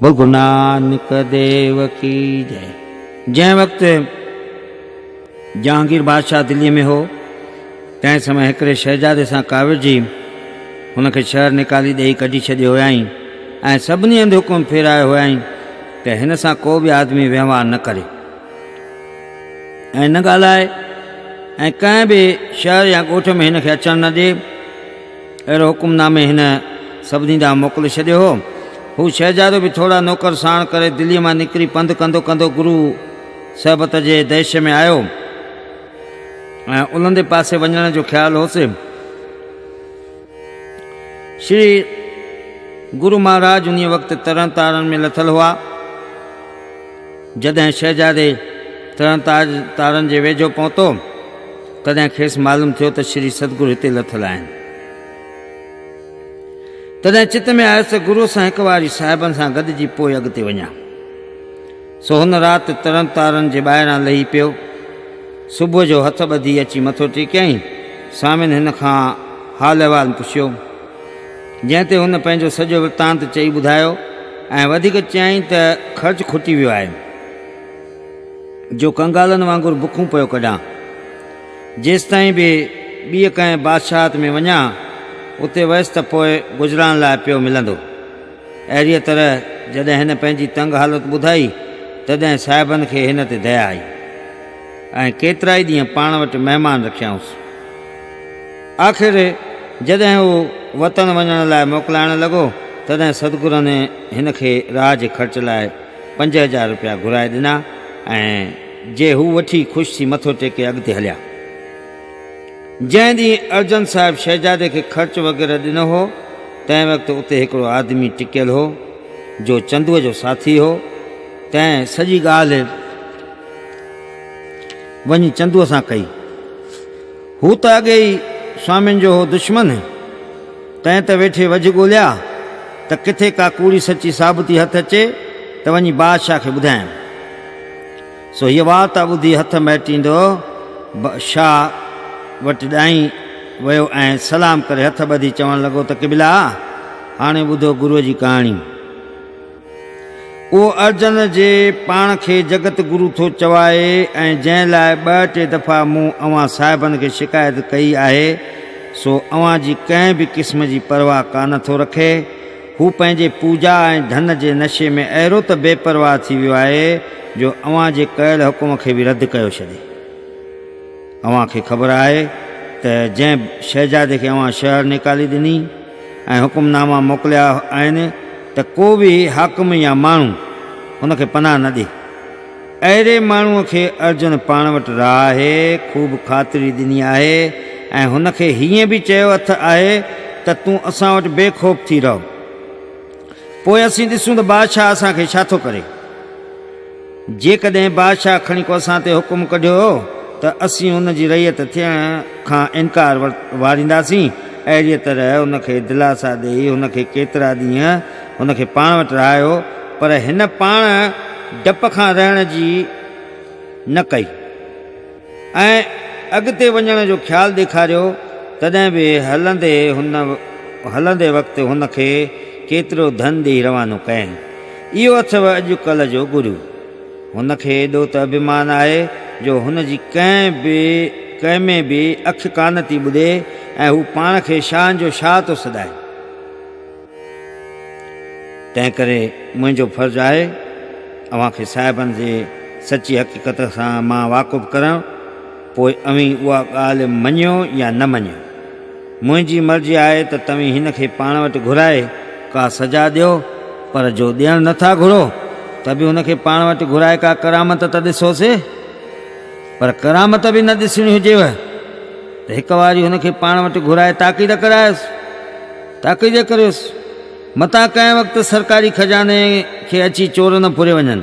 बोल गुरु नानक देव की जय। जै वक्त जहांगीर बादशाह दिल्ली में हो तंहिं समय हिकिड़े शहजादे सां काविड़जी हुनखे शहर निकाली ॾेई कढी छॾियो हुयईं ऐं सभिनी हंधि हुकुम फेरायो हुयईं त हिन सां को बि आदमी व्यवहार न करे ऐं न ॻाल्हाए ऐं कंहिं बि शहर या ॻोठ में हिनखे अचणु न ॾिए। अहिड़ो हुकुमनामे हिन सभिनी ॾांहुं मोकिले छॾियो हो। हू शहजादो बि थोरा नौकर साण करे दिल्लीअ मां निकिरी पंधु कंदो कंदो गुरु सहबत जे देश में आयो ऐं उलंदे पासे वञण जो ख़्यालु होसि। श्री गुरु महाराज उन वक़्तु तरन तारन में लथल हुआ। जॾहिं शहजादे तरन तारन जे वेझो पहुतो तॾहिं खेसि मालूम थियो त श्री सतगुरु हिते लथल आहिनि। तॾहिं चित में आयुसि त गुरू सां हिकु वारी साहिबनि सां गॾिजी पोइ अॻिते वञा। सो हुन राति तरन तारन जे ॿाहिरां लही पियो। सुबुह जो हथ ॿधी अची मथो टेकियईं। स्वामिन हिन खां हाल अहिवाल पुछियो, जंहिं ते हुन पंहिंजो सॼो वृतांत चई ॿुधायो ऐं वधीक चयईं त ख़र्चु खुटी वियो आहे जो कंगालनि वांगुरु बुखूं पियो कढां। जेसिताईं बि ॿीअ कंहिं बादशाहत में वञा उते वयसि त पोइ गुज़राइण लाइ पियो मिलंदो। अहिड़ीअ तरह जॾहिं हिन पंहिंजी तंग हालत ॿुधाई तॾहिं साहिबनि खे हिन ते दया आई ऐं केतिरा ई ॾींहं पाण वटि महिमान रखियाऊंसि। आख़िर जॾहिं हू वतन वञण लाइ मोकिलाइण लॻो तॾहिं सतगुरुनि हिन खे राह जे ख़र्च लाइ 5000 रुपया घुराए ॾिना ऐं जे हू वठी ख़ुशि थी मथो टेके अॻिते हलिया। जंहिं ॾींहुं अर्जन साहिबु शहजादे खे ख़र्च वग़ैरह ॾिनो हो तंहिं वक़्तु उते हिकिड़ो आदमी टिकियल हो जो चंदूअ जो साथी हो। तंहिं सॼी ॻाल्हि वञी चंदूअ सां कई। हू त अॻे ई स्वामिन जो हो दुश्मन। तंहिं त वेठे वझ ॻोल्हिया त किथे का कूड़ी सची साबुती हथ अचे त वञी बादशाह खे ॿुधायां। सो हीअ वार्ता ॿुधी हथ मैटींदो शाह वटि ॾाहीं वियो ऐं सलाम करे हथ ॿधी चवणु लॻो त क़िबिला हाणे ॿुधो गुरूअ जी कहाणी। उहो अर्जन जे पाण खे जगत गुरू थो चवाए ऐं जंहिं लाइ 2-3 दफ़ा मूं अव्हां साहिबनि खे शिकायत कई आहे सो अव्हां जी कंहिं बि क़िस्म जी परवाह कान थो रखे। हू पंहिंजे पूजा ऐं धन जे नशे में अहिड़ो त बेपरवाह थी वियो आहे जो अव्हां जे कयल हुकुम खे बि रद्द कयो छॾे। अव्हां खे ख़बर आहे त जंहिं शहजादे खे अव्हां शहर निकाली ॾिनी ऐं हुकुमनामा मोकिलिया आहिनि त को बि हाकिम या माण्हू हुनखे पनाह न ॾे। अहिड़े माण्हूअ खे अर्जुन पाण वटि राहे ख़ूब ख़ातिरी ॾिनी आहे ऐं हुनखे हीअं बि चयो अथु आहे त तूं असां वटि बेखौफ़ थी रहो। पोइ असीं ॾिसूं त बादशाह असांखे छा थो करे। जेकॾहिं बादशाह खणी को असां ते हुकुम कढियो त असीं हुन जी रैयत थियण खां इनकार वारींदासीं। अहिड़ीअ तरह हुनखे दिलासा ॾेई हुनखे केतिरा ॾींहं हुनखे पाण वटि रहायो पर हिन पाण डप खां रहण जी न कई ऐं अॻिते वञण जो ख़्यालु ॾेखारियो। तॾहिं बि हलंदे वक़्तु हुनखे केतिरो धन ॾेई रवानो कयईं। इहो अथव अॼुकल्ह जो गुरू। हुनखे एॾो त अभिमान आहे जो हुनजी कंहिं में बि अखि कान थी ॿुधे ऐं हू पाण खे शान जो शाह थो सॾाए। तंहिं करे मुंहिंजो फ़र्ज़ु आहे अव्हांखे साहिबनि जे सची हक़ीक़त सां मां वाक़ुफ़ु करणु। पोइ अव्हीं उहा ॻाल्हि मञियो या न मञियो। मुंहिंजी मर्ज़ी आहे त तव्हीं हिन खे पाण वटि घुराए का सज़ा ॾियो पर जो ॾियणु नथा घुरो त बि हुनखे पाण वटि घुराए का करामत त ॾिसोसि। पर करामत बि न ॾिसणी हुजेव त हिकु वारी हुनखे पाण वटि घुराए ताक़ीद करायोसि। ताक़ीद करियोसि मतां कंहिं वक़्तु सरकारी खजाने खे अची चोर न फुरे वञनि।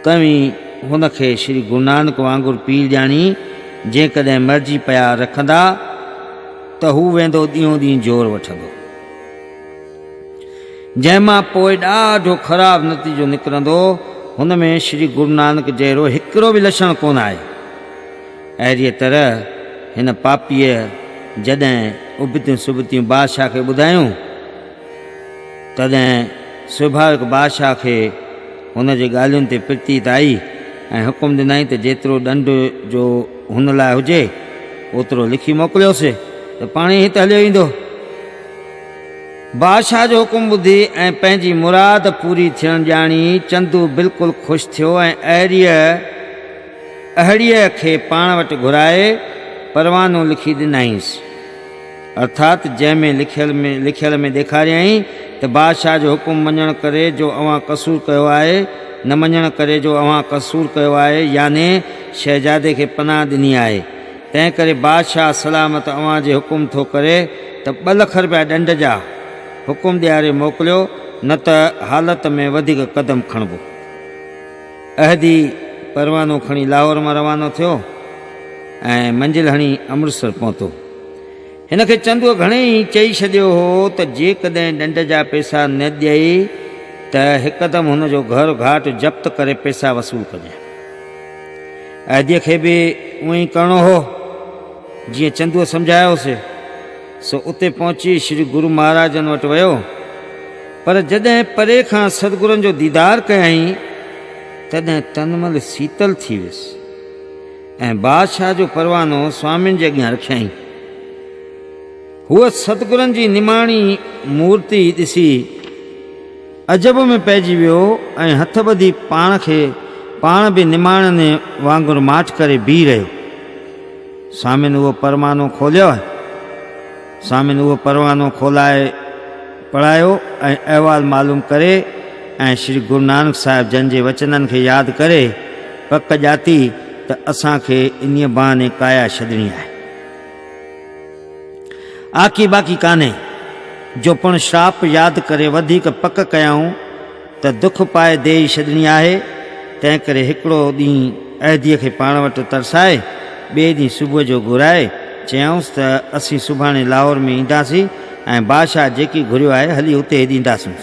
तव्हीं हुनखे श्री गुरु नानक वांगुरु पीर ॼाणी जेकॾहिं मर्ज़ी पिया रखंदा त हू वेंदो ॾींहों ॾींहुं ज़ोर वठंदो। जंहिंमां पोइ ॾाढो ख़राबु नतीजो निकिरंदो हुन में श्री गुरु नानक जहिड़ो हिकिड़ो बि लक्षण कोन आहे। अहिड़ीअ तरह हिन पापीअ जॾहिं उबतियूं सुबतियूं बादशाह खे ॿुधायूं तॾहिं स्वाभाविक बादशाह खे हुन जे ॻाल्हियुनि ते प्रतीत आई ऐं हुकुम ॾिनई त जेतिरो ॾंड जो हुन लाइ हुजे ओतिरो लिखी मोकिलियोसि त पाण ई हिते हलियो ईंदो। बादशाह जो हुकुम ॿुधी ऐं पंहिंजी मुराद पूरी थियण ॼाणी चंदू बिल्कुलु ख़ुशि थियो ऐं अहिड़ीअ खे पाण वटि घुराए परवानो लिखी ॾिनईंसि, अर्थात जंहिंमें लिखियल में ॾेखारियईं त बादशाह जो हुकुम मञण करे जो अव्हां कसूर कयो आहे, न मञण करे जो अव्हां कसूर कयो आहे, याने शहजादे खे पनाह ॾिनी आहे। तंहिं करे बादशाह सलामत अव्हां जे हुकुम थो करे त 2 लख रुपया ॾंड जा हुकुम ॾियारे मोकिलियो, न त हालत में वधीक क़दम खणिबो। अहदी परवानो खणी लाहौर मां रवानो थियो ऐं मंजिल हणी अमृतसर पहुतो। हिन खे चंदूअ घणेई चई छॾियो हो त जेकॾहिं ॾंड जा पैसा न ॾियई त हिकदमि हुनजो घर घाट ज़ब्त करे पैसा वसूल कजांइ। अहदीअ खे बि उअं ई करिणो हो जीअं चंदूअ सम्झायोसि। सो उते पहुची श्री गुरु महाराजनि वटि वियो, पर जॾहिं परे खां सतगुरुनि जो दीदार कयईं तॾहिं तनमल शीतल थी वियुसि ऐं बादशाह जो परवानो स्वामियुनि जे अॻियां रखियईं। हूअ सतगुरनि जी निमाणी मूर्ति ॾिसी अजब में पइजी वियो ऐं हथ ॿधी पाण बि निमाणनि वांगुरु माठ करे बीह रहियो। स्वामियुनि उहो परवानो खोलाए पढ़ायो ऐं अहवाल मालूम करे ऐं श्री गुरु नानक साहिब जन जे वचननि खे यादि करे पक ॼाती त असांखे इन्हीअ बहाने काया छॾणी आहे। आकी बाकी कान्हे जो पिण श्राप यादि करे वधीक पक कयऊं त दुख पाए देई छॾणी आहे। तंहिं करे हिकिड़ो ॾींहुं अहदीअ खे पाण वटि तरसाए ॿिए ॾींहुं सुबुह जो घुराए चयऊंसि त असीं सुभाणे लाहौर में ईंदासीं ऐं बादशाह जेकी घुरियो आहे हली हुते ईंदासीं।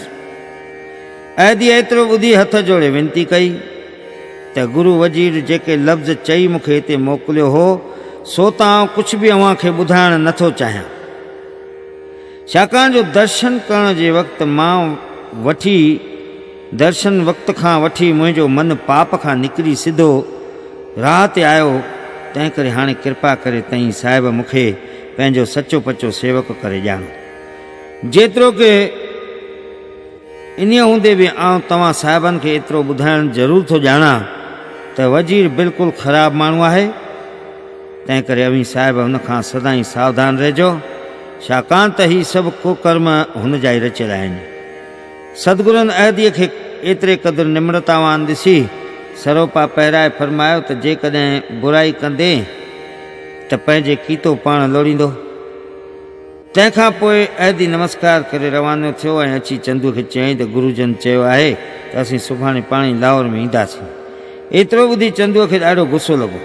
अहदीअ एतिरो ॿुधी हथ जोड़े विनती कई त गुरु वज़ीर जेके लफ़्ज़ चई मूंखे हिते मोकिलियो हो सो त आउं कुझु बि अव्हां खे ॿुधाइण नथो चाहियां, छाकाणि जो दर्शन करण जे वक़्त खां वठी मुंहिंजो मन पाप खां निकिरी सिधो राह ते आयो। तंहिं करे हाणे कृपा करे तईं साहिब मूंखे पंहिंजो सचो पचो सेवक करे ॼाणो। जेतिरो की इन हूंदे बि आउं तव्हां साहिबनि खे एतिरो ॿुधाइण ज़रूरु थो ॼाणा त वज़ीर बिल्कुलु ख़राबु माण्हू आहे। तंहिं करे अवी साहिब हुन खां सदाईं सावधान रहिजो, छाकाणि त ही सभु कुकर्म हुन जा ई रचियल आहिनि। सतगुरुनि अहदीअ खे एतिरे क़दुरु निम्रतावान ॾिसी सरोपा पहिराए फरमायो त जेकॾहिं बुराई कंदे त पंहिंजे कीतो पाण लोड़ींदो। तंहिंखां पोइ अहदी नमस्कार करे रवानो थियो ऐं अची चंदूअ खे चयईं त गुरुजन चयो आहे त असीं सुभाणे पाण ई लाहौर में ईंदासीं। एतिरो ॿुधी चंदूअ खे ॾाढो गुस्सो लॻो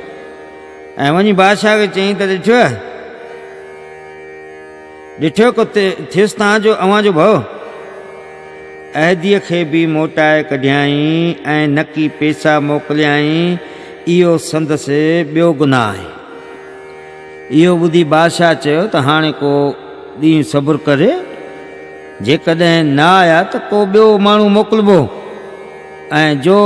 ऐं वञी बादशाह खे चयईं त ॾिठो को थियुसि तव्हांजो अव्हां जो भउ। अहदीअ खे बि मोटाए कढियाईं ऐं नकी पैसा मोकिलियाईं। इहो संदसि ॿियो गुनाह आहे। इहो ॿुधी बादशाह चयो त हाणे को ॾींहुं सब्र करे, जेकॾहिं न आया त को ॿियो माण्हू मोकिलिबो ऐं जो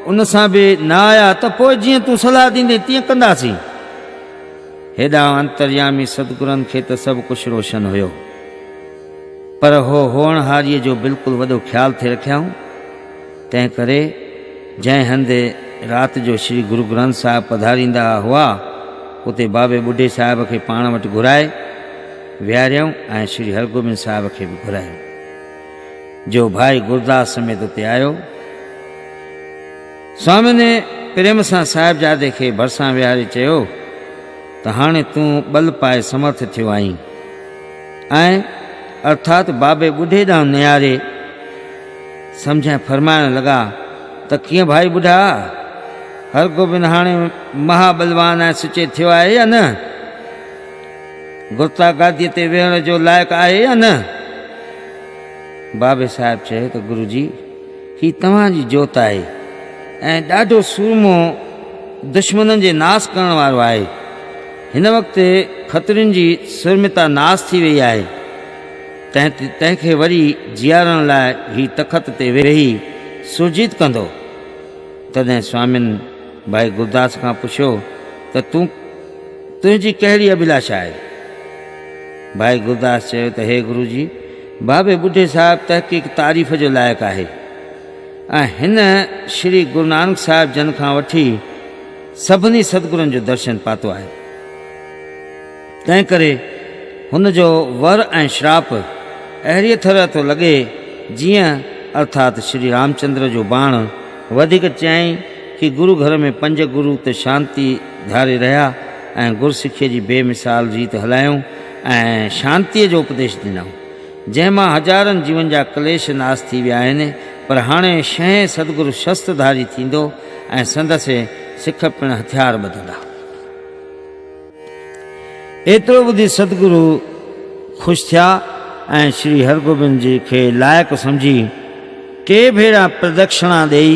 उन सां बि न आया त पोइ जीअं तूं सलाह ॾींदे तीअं कंदासीं। हेॾा अंतर्यामी सतगुरनि खे त सभु कुझु रोशन हुयो, पर होणहारीअ जो बिल्कुलु वॾो ख़्यालु थे रखियाऊं। तंहिं करे जंहिं हंधि राति जो श्री गुरु ग्रंथ साहिब पधारींदा हुआ उते बाबे ॿुढे साहिब खे पाण वटि घुराए विहारियऊं ऐं श्री हरगोबिंद साहिब खे बि घुरायो। जो भाई गुरदास समेत उते आयो। स्वामी ने प्रेम सां साहिबजादे खे भरिसां विहारे चयो त हाणे तूं बल पाए समर्थ थियो आहीं। ऐं अर्थात बाबे ॿुढे ॾांहुं निहारे सम्झाए फरमाइण लॻा त कीअं भाई ॿुढा, हरगोबिंद हाणे महाबलवान ऐं सुचे थियो आहे या न? गुरता गादीअ ते वेहण जो लाइक़ु आहे या न? बाबे साहिब चयो त गुरु जी, ही तव्हांजी जोत आहे ऐं ॾाढो सूरमो दुश्मननि जे नास करण वारो आहे। हिन वक़्तु खतरियुनि जी सुरमिता नास थी वई आहे। तंहिंखे वरी जीआरण लाइ ही तख़त ते वेही सुरजीत कंदो। तॾहिं स्वामियुनि भाई गुरदास खां पुछियो त तुंहिंजी कहिड़ी अभिलाषा आहे? भाई गुरदास चयो त हे गुरु जी, बाबे बुढे साहिबु तहक़ीक़ तारीफ़ जो लाइक़ु आहे ऐं हिन श्री गुरु नानक साहिब जन खां वठी सभिनी सतगुरुनि जो दर्शन पातो आहे। तंहिं करे हुन जो वर ऐं श्राप अहिड़ीअ तरह थो लॻे जीअं अर्थात श्री रामचंद्र जो बाण वधीक चयईं कि गुरु घर में 5 गुरु त शांती धारे रहिया ऐं गुरसिखीअ जी बेमिसाल रीत हलायूं ऐं शांतीअ जो उपदेश ॾिनऊं, जंहिंमां हज़ारनि जीवन जा क्लेश नाश थी विया आहिनि। पर हाणे 6 सतगुरु शस्त्रधारी थींदो ऐं संदसि सिख पिणु हथियार ॿधंदा। एतिरो ॿुधी सतगुरु ख़ुशि थिया ऐं श्री हरगोबिंद जी खे लाइक़ु सम्झी के भेरा प्रदक्षिणा ॾेई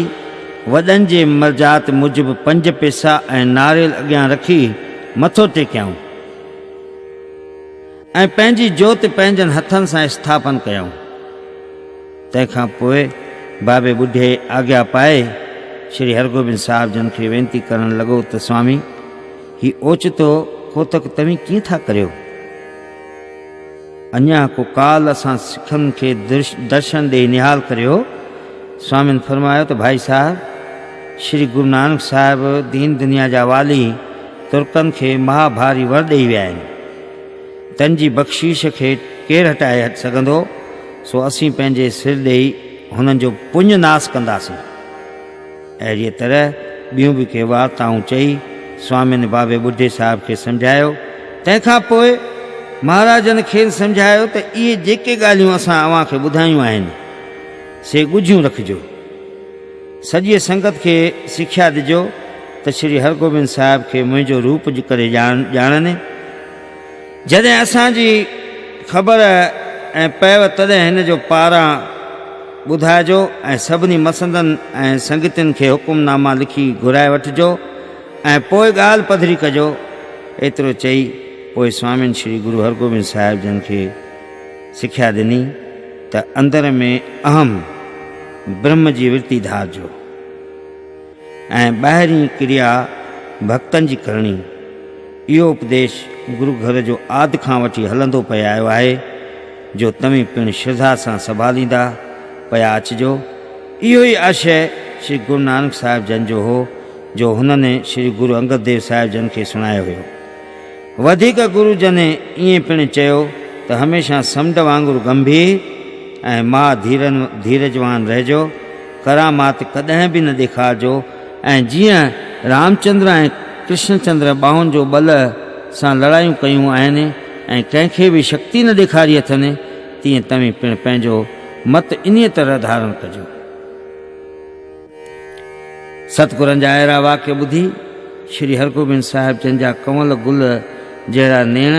वॾनि जे मर्जात मूजिबि 5 पैसा ऐं नारेल अॻियां रखी मथो टेकियऊं ऐं पंहिंजी जोति पंहिंजनि हथनि सां स्थापन कयऊं। तंहिंखां पोइ बाबे बुढे आज्ञा पाए श्री हरगोबिंद साहिब जन खे वेनती करणु लॻो त स्वामी, ही ओचितो कोतक तव्हीं कीअं था करियो? अञा को काल असां सिखनि खे दर्शन ॾेई निहाल करियो। स्वामियुनि फरमायो त भाई साहिब, श्री गुरु नानक साहिब दीन दुनिया जा वाली तुर्कनि खे महाभारी वर ॾेई विया आहिनि। तन जी बख़्शीश खे केरु हटाए सघंदो? सो असीं पंहिंजे सिर ॾेई हुननि जो पुञ नास कंदासीं। अहिड़ीअ तरह ॿियूं बि के वार्ताऊं चई स्वामियुनि बाबे बुढे साहिब खे सम्झायो। तंहिंखां पोइ महाराजनि खे सम्झायो त इहे जेके ॻाल्हियूं असां अव्हांखे ॿुधायूं आहिनि से ॻुझियूं रखिजो। सॼी संगत खे सिख्या ॾिजो त श्री हरगोबिंद साहिब खे मुंहिंजो रूप जी करे ॼाणनि। जॾहिं असांजी ख़बर ऐं पएव तॾहिं हिन जो पारां ॿुधाइजो ऐं सभिनी मसंदनि ऐं संगतियुनि खे हुकुमनामा लिखी घुराए वठिजो ऐं पोइ ॻाल्हि पधरी कजो। एतिरो चई पोइ स्वामियुनि श्री गुरु हरगोबिंद साहिब जन खे सिख्या ॾिनी त अंदर में अहम ब्रह्म जी विर्ती धारजो ऐं ॿाहिरीं क्रिया भक्तनि जी करणी। इहो उपदेश गुरु घर जो आदि खां वठी हलंदो पिया आयो आहे, जो तव्हीं पिणु श्रद्धा सां संभालींदा पिया अचिजो। इहो ई आशय श्री गुरु नानक साहिब जन जो हो, जो हुननि श्री गुरु अंगद देव साहिब जन खे सुणायो हुयो। वधीक गुरु जन ईअं पिणु चयो त हमेशह समुंड वांगुरु गंभीर ऐं मां धीरजवान रहिजो, करामात कॾहिं बि न ॾेखारिजो ऐं जीअं रामचंद्र ऐं कृष्णचंद्र ॿाहुनि जो बल सां लड़ायूं कयूं आहिनि ऐं कंहिंखे बि शक्ति न ॾेखारी अथनि, तीअं तव्हीं पिणु पंहिंजो मत इन्हीअ तरह धारण कजो। सतगुरनि जा अहिड़ा वाक्य ॿुधी श्री हरगोबिंद साहिब जन जा कंवल गुल जहिड़ा नेण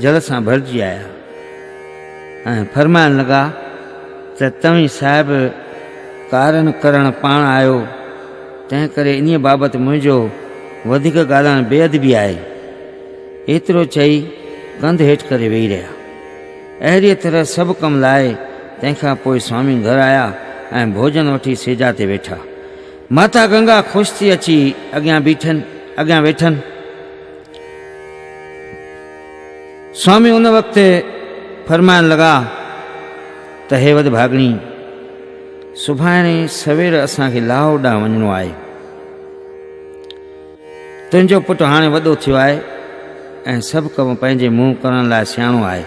जल सां भरिजी आया ऐं फरमाइण लॻा त तव्हीं साहिब कारण करणु पाण आहियो, तंहिं करे इन्हीअ बाबति मुंहिंजो वधीक ॻाल्हाइणु बेअदबी आहे। एतिरो चई कंध हेठि करे वेही रहिया। अहिड़ीअ तरह सभु कमु लाइ तंहिंखां पोइ स्वामी घर आया ऐं भोजन वठी सेजा ते वेठा। माता गंगा ख़ुशि थी अची अॻियां वेठनि। स्वामी उन वक़्तु फरमाइण लॻा त हे वॾ भाॻिणी, सुभाणे सवेर असांखे लाहौर ॾांहुं वञिणो आहे। तुंहिंजो पुटु हाणे वॾो थियो आहे ऐं सभु कम पंहिंजे मुंहुं करण लाइ सियाणो आहे।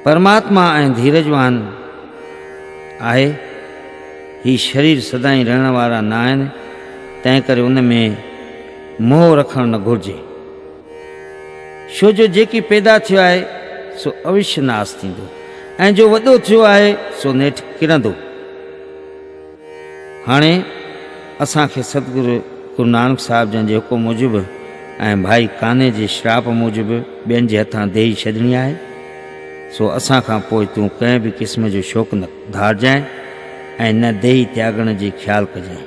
परमात्मा ऐं धीरजवान आहे। ही शरीर सदाईं रहण वारा न आहिनि, तंहिं करे उन में मोह रखणु न घुरिजे। छो जो जेकी पैदा थियो आहे सो अवश्य नास थींदो ऐं जो वॾो थियो आहे सो नेठि किरंदो। हाणे असांखे सतगुरु गुरु नानक साहिब जन जे हुकुम मूजिबि ऐं भाई काने जे श्राप मूजिबि ॿियनि जे हथां देई छॾणी आहे। सो असां खां पोइ तूं कंहिं बि क़िस्म जो शौक़ु न धारजांइ ऐं न देही त्यागण जी ख़्यालु कजांइ,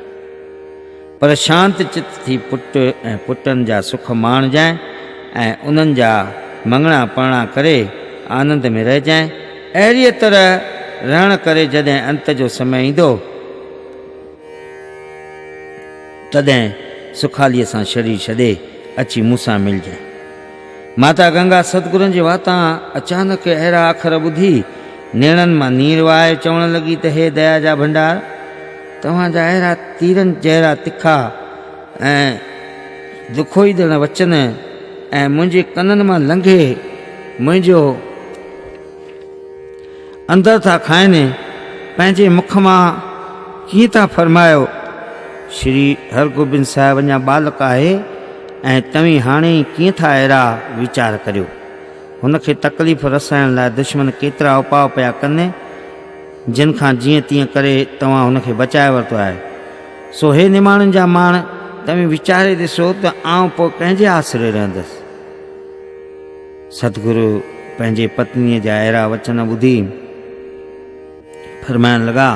पर शांत चित थी पुट ऐं पुटनि जा सुख माणजांइ ऐं उन्हनि जा मङणा पणा करे आनंद में रहिजांइ अहिड़ीअ तरह रहण करे जॾहिं अंत जो समय ईंदो तॾहिं सुखालीअ सां शरीर छॾे अची मूंसां मिलजांइ। माता गंगा सतगुरनि जे वातां अचानक अहिड़ा अखर ॿुधी नेणनि मां नीर वाए चवण लॻी त हे दया जा भंडार, तव्हांजा अहिड़ा तीरनि जहिड़ा तिखा ऐं दुखोईंदड़ वचन ऐं मुंहिंजे कननि मां लंघे मुंहिंजो अंदरि था खाइनि, पंहिंजे मुख मां कीअं था फरमायो। श्री हरगोबिंद साहिब अञा बालक आहे ऐं तव्हीं हाणे कीअं था अहिड़ा वीचार करियो। हुनखे तकलीफ़ रसाइण लाइ दुश्मन केतिरा उपाउ पिया कनि, जिन खां जीअं तीअं करे तव्हां हुनखे बचाए वरितो आहे। सो हे निमाणनि जा माण, तव्हीं वीचारे ॾिसो त आउं पोइ कंहिंजे आसिरे रहंदुसि। सतगुरु पंहिंजे पत्नीअ जा अहिड़ा वचन ॿुधी फरमाइण लॻा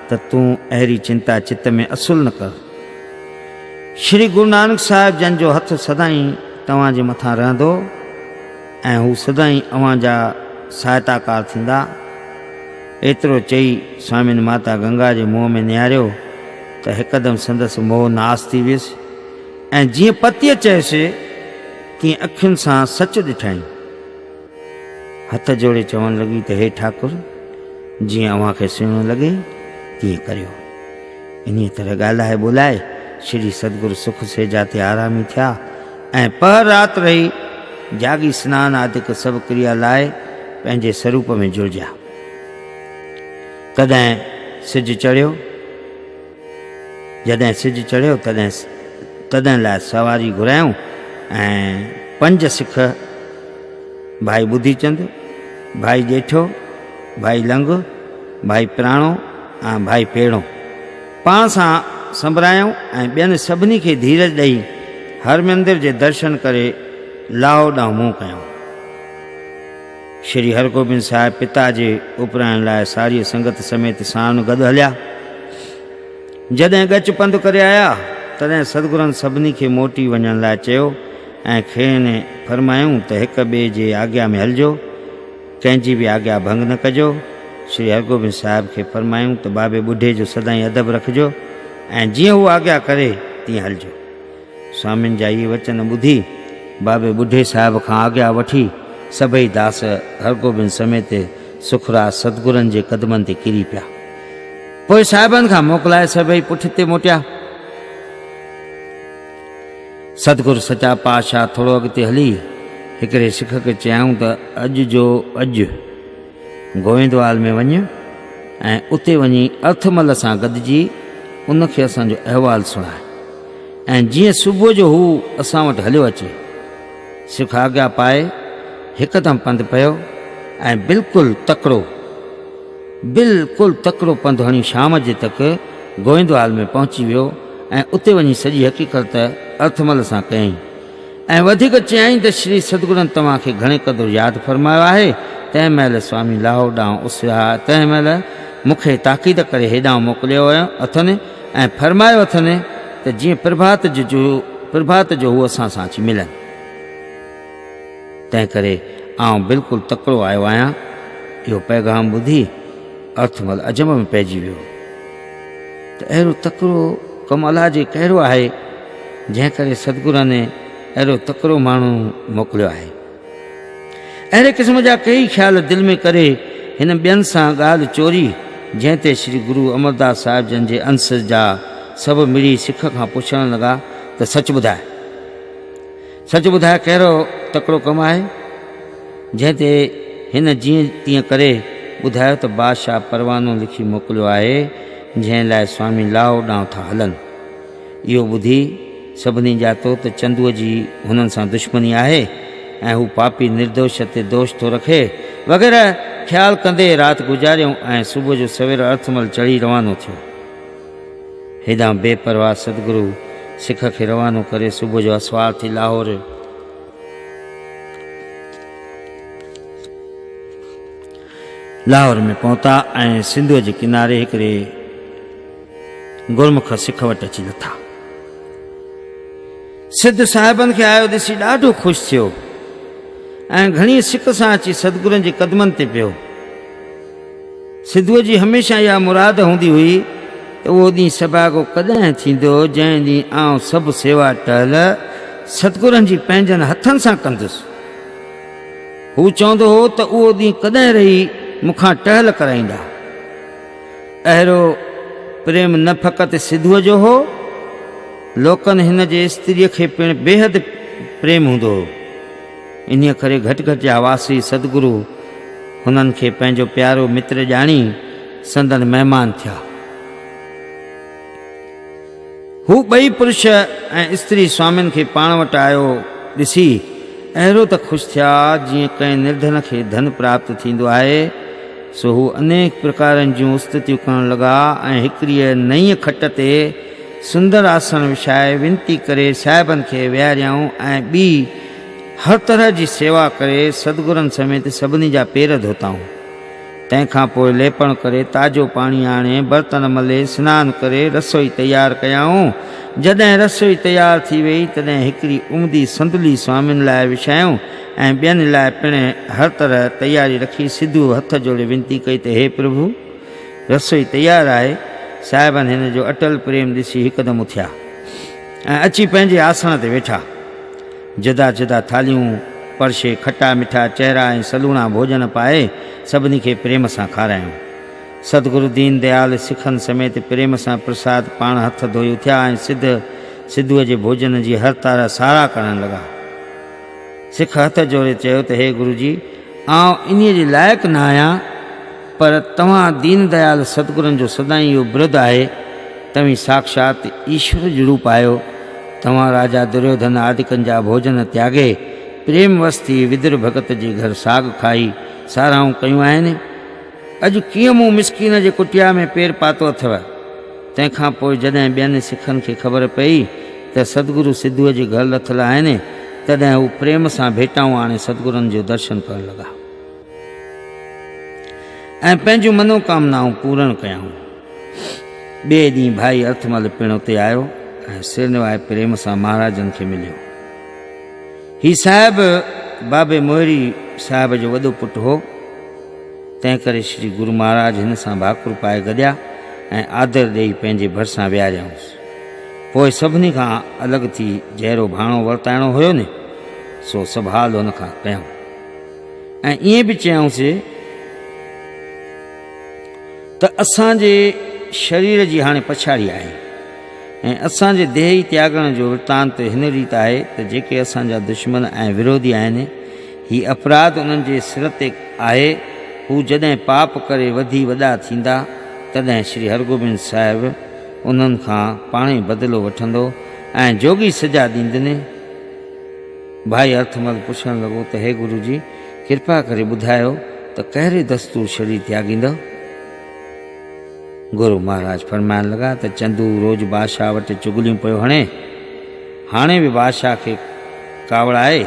त तूं अहिड़ी चिंता चित्त में असुल न कर। श्री गुरु नानक साहिब जन जो हथ सदाई तव्हांजे मथां रहंदो ऐं हू सदाई अव्हां जा सहायताकार थींदा। एतिरो चई स्वामिन माता गंगा जे मुंहं में निहारियो त हिकदमि संदसि मोह नास थी वियुसि ऐं जीअं पतीअ चयसि तीअं अखियुनि सां सच ॾिठईं। हथ जोड़े चवणु लॻी त हे ठाकुर, जीअं अव्हांखे सुहिणो लॻे तीअं करियो। इन तरह ॻाल्हाए ॿोलाए श्री सतगुरु सुख सेजा ते आरामी थिया ऐं पहर राति रही जागी सनान आदिक सभु क्रिया लाइ पंहिंजे स्वरूप में जुड़िया। तॾहिं सिज चढ़ियो। जॾहिं सिज चढ़ियो तॾहिं लाइ सवारी घुरायूं ऐं 5 सिख, भाई बुद्धीचंद, भाई जेठो, भाई लंग, भाई प्राणो ऐं भाई पेड़ो पाण सां संभरायूं ऐं ॿियनि सभिनी खे धीरज ॾेई हर मंदिर जे दर्शन करे लाहो ॾांहुं मुंहुं कयूं। श्री हरगोबिंद साहिब पिता जे उपराइण लाइ सारी संगत समेत साण गॾु हलिया। जॾहिं गच पंधु करे आया तॾहिं सतगुरनि सभिनी खे मोटी वञण लाइ चयो ऐं खेनि फरमायूं त हिक ॿिए जे आज्ञा में हलिजो, कंहिंजी बि आज्ञा भंग न कजो। श्री हरगोबिंद साहिब खे फरमायूं त बाबे ॿुढे जो सदाई अदब रखिजो ऐं जीअं हू आज्ञा करे तीअं हलिजो। स्वामिनि जा इहे वचन ॿुधी बाबे ॿुढे साहिब खां आज्ञा वठी सभई दास हरगोबिंद समेत सुखराज सतगुरनि जे कदमनि ते किरी पिया। पोइ साहिबनि खां मोकिलाए सभई पुठिते मोटिया। सतगुरु सचा पातशाह थोरो अॻिते हली हिकिड़े सिख खे चयाऊं त अॼु जो अॼु गोविंदवाल में वञ ऐं उते वञी अर्थमल सां गॾिजी उनखे असांजो अहवालु सुणाए ऐं जीअं सुबुह जो हू असां वटि हलियो अचे। सिख आज्ञा पाए हिकदमि पंधु पियो ऐं बिल्कुलु तकिड़ो पंधु हणी शाम जे तक गोविंदवाल में पहुची वियो ऐं उते वञी सॼी हक़ीक़त अर्थमल सां कयईं ऐं वधीक चयाईं त श्री सतगुरनि तव्हांखे घणे क़दुरु यादि फरमायो आहे। तंहिं महिल स्वामी लाहो ॾांहुं उसिया, तंहिं महिल मूंखे ताक़ीद करे हेॾां मोकिलियो अथनि ऐं फरमायो अथनि त जीअं प्रभात जो हू असां सां अची मिलनि। तंहिं करे आउं बिल्कुलु तकिड़ो आयो आहियां। इहो पैगाम ॿुधी अर्थमल अजब में पइजी वियो त अहिड़ो तकिड़ो कमु अलाह जे कहिड़ो आहे जंहिं करे सतगुरनि अहिड़ो तकिड़ो माण्हू मोकिलियो आहे। अहिड़े क़िस्म जा कई ख़्याल दिलि में करे हिन ॿियनि सां ॻाल्हि चोरी, जंहिं ते श्री गुरु अमरदास साहिब जन जे अंश जा सभु मिड़ी सिख खां पुछण लॻा त सच ॿुधाए कहिड़ो तकिड़ो कमु आहे जंहिं ते हिन जीअं तीअं करे ॿुधायो त बादशाह परवानो लिखी मोकिलियो आहे जंहिं लाइ स्वामी लाहो ॾांहुं था हलनि। इहो ॿुधी सभिनी ॼातो त चंदूअ जी हुननि सां दुश्मनी आहे ऐं हू पापी निर्दोष ते दोष थो रखे वग़ैरह ख़्यालु कंदे राति गुज़ारियऊं ऐं सुबुह जो सवेर अर्थमल चढ़ी रवानो थियो। हेॾां बेपरवाह सतगुरु सिख खे रवानो करे सुबुह जो असवार थी लाहौर में पहुता ऐं सिंधूअ जे किनारे हिकिड़े गुरमुख सिख वटि अची लथा। सिद्ध साहिबनि खे आयो ॾिसी ॾाढो ख़ुशि थियो ऐं घणी सिक सां अची सतगुरनि जे कदमनि ते पियो सिद्धूअ जी हमेशह इहा मुराद हूंदी हुई त उहो ॾींहुं सभाॻो कॾहिं थींदो जंहिं ॾींहुं आउं सभु सेवा टहल सतगुरनि जी पंहिंजनि हथनि सां कंदुसि। हू चवंदो हो त उहो ॾींहुं कॾहिं रही मूंखां टहल कराईंदा। अहिड़ो प्रेम न फ़क़ति सिद्धूअ जो हो, लोकनि हिन जे स्त्रीअ खे पिणु बेहद प्रेम हूंदो हो। इन करे घटि घटि जा वासी सतगुरु हुननि खे पंहिंजो प्यारो मित्र ॼाणी संदन महिमान थिया। हू ॿई पुरुष ऐं स्त्री स्वामियुनि खे पाण वटि आयो ॾिसी अहिड़ो त ख़ुशि थिया जीअं कंहिं निर्धन खे धन प्राप्त थींदो आहे। सो हू अनेक प्रकारनि जूं स्तुतियूं करण लॻा ऐं हिकिड़ीअ नई खट ते सुंदर आसन विछाए विनती करे साहिबनि खे विहारियाऊं ऐं ॿी हर तरह जी सेवा करे सतगुरनि समेत सभिनी जा पेर धोताऊं। तंहिंखां पोइ लेपण करे ताज़ो पाणी आणे बर्तन मले सनानु करे रसोई तयारु कयाऊं। जॾहिं रसोई तयारु थी वई तॾहिं हिकिड़ी उमदी संदुली स्वामियुनि लाइ विछायूं ऐं ॿियनि लाइ पिणु हर तरह तयारी रखी सिद्धू हथ जोड़े विनती कई त हे प्रभु, रसोई तयारु आहे। साहिबनि हिन जो अटल प्रेम ॾिसी हिकदमि उथिया ऐं अची पंहिंजे आसन ते वेठा। जुदा जुदा थालियूं परशे खटा मिठा चहिरा ऐं सलूणा भोजन पाए सभिनी खे प्रेम सां खारायूं। सतगुरु दीन दयाल सिखनि समेत प्रेम सां प्रसाद पाण हथ धोई उथिया ऐं सिद्धूअ जे भोजन जी हर तरह सारा करण लॻा। सिख हथ जोड़े चयो त हे गुरु जी, आउं इन्हीअ जे लाइक़ु न आहियां, पर तव्हां दीन दयाल सतगुरनि जो सदाईं इहो विरोध आहे। तव्हीं साक्षात ईश्वर जो रूप आहियो। तव्हां राजा दुर्योधन आदिकनि जा भोजन त्यागे प्रेम वस्ती विदुर भगत जे घर साग खाई साराऊं कयूं आहिनि। अॼु कीअं मूं मिसकीन जे कुटिया में पेर पातो अथव। तंहिंखां पोइ जॾहिं ॿियनि सिखनि खे ख़बर पई त सतगुरु सिद्धूअ जे घर लथल आहिनि तॾहिं हू प्रेम सां भेटाऊं आणे सतगुरनि जो दर्शन करण लॻा ऐं पंहिंजूं मनोकामनाऊं पूर्ण कयाऊं। ॿिए ॾींहुं भाई अर्थमल पिणु उते आयो ऐं सिर निवाए प्रेम सां महाराजनि खे मिलियो। हीउ साहिब बाबे मोहरी साहिब जो वॾो पुटु हो। तंहिं करे श्री गुरु महाराज हिन सां भाकुर पाए गॾिया ऐं आदर ॾेई पंहिंजे भरिसां विहारियाऊंसि। पोइ सभिनी खां अलॻि थी जहिड़ो भाणो वरताइणो हुयो न, सो सभु हाल हुन खां कयूं ऐं ईअं बि चयऊंसि त असांजे शरीर जी हाणे पछाड़ी आहे ऐं असांजे देही त्यागण जो वृतांत हिन रीति आहे त जेके असांजा दुश्मन ऐं विरोधी आहिनि, हीउ अपराध उन्हनि जे सिर ते आहे। हू जॾहिं पाप करे वधी वॾा थींदा तॾहिं श्री हरगोबिंद साहिब उन्हनि खां पाण ई बदिलो वठंदो ऐं जोगी सजा ॾींदनि। भाई अर्थमल पुछणु लॻो त हे गुरु जी, कृपा करे ॿुधायो त कहिड़े दस्तूर शरीर त्यागींदो। गुरु महाराज फरमाइण लॻा त चंदू रोज़ु बादशाह वटि चुगलियूं पियो हणे। हाणे बि बादशाह खे कावड़ाए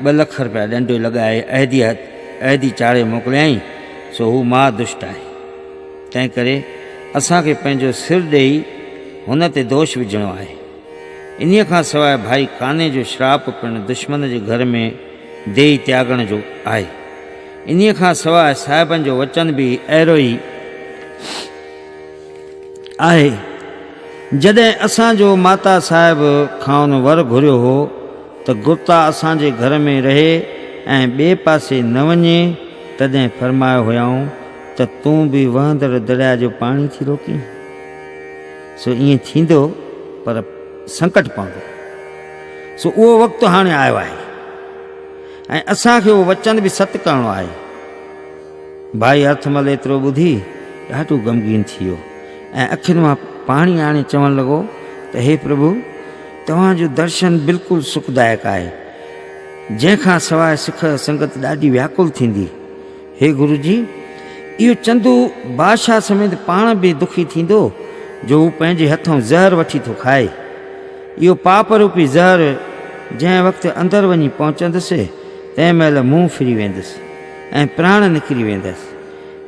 2 लख रुपया ॾंडो लॻाए अहदी चाढ़े मोकिलियईं। सो हू महादुष्ट आहे। तंहिं करे असांखे पंहिंजो सिर ॾेई हुन ते दोष विझणो आहे। इन्हीअ खां सवाइ भाई काने जो श्राप पिणु दुश्मन जे घर में देही त्यागण जो आहे। इन्हीअ खां सवाइ साहिबनि जो वचन बि अहिड़ो ई आहे। जॾहिं असांजो माता साहिब खां हुन वर घुरियो हो त गुप्ता असांजे घर में रहे ऐं ॿिए पासे न वञे, तॾहिं फरमायो हुयाऊं त तूं बि वहंदड़ दरिया जो पाणी थी रोकी। सो ईअं थींदो पर संकट पवंदो। सो उहो वक़्तु हाणे आयो आहे ऐं असांखे उहो वचन बि सत करिणो आहे। भाई अर्थमल एतिरो ॿुधी ॾाढो ग़मगीन थी वियो ऐं अखियुनि मां पाणी आणे चवणु लॻो त हे प्रभु, तव्हांजो दर्शन बिल्कुलु सुखदायक आहे, जंहिंखां सवाइ सिख संगत ॾाढी व्याकुल थींदी। हे गुरु जी, इहो चंदू बादशाह समेत पाण बि दुखी थींदो जो हू पंहिंजे हथों ज़हर वठी थो खाए। इहो पाप रूपी ज़हर जंहिं वक़्तु अंदरि वञी पहुचंदुसि तंहिं महिल मुंहुं फिरी वेंदुसि ऐं प्राण निकिरी वेंदसि।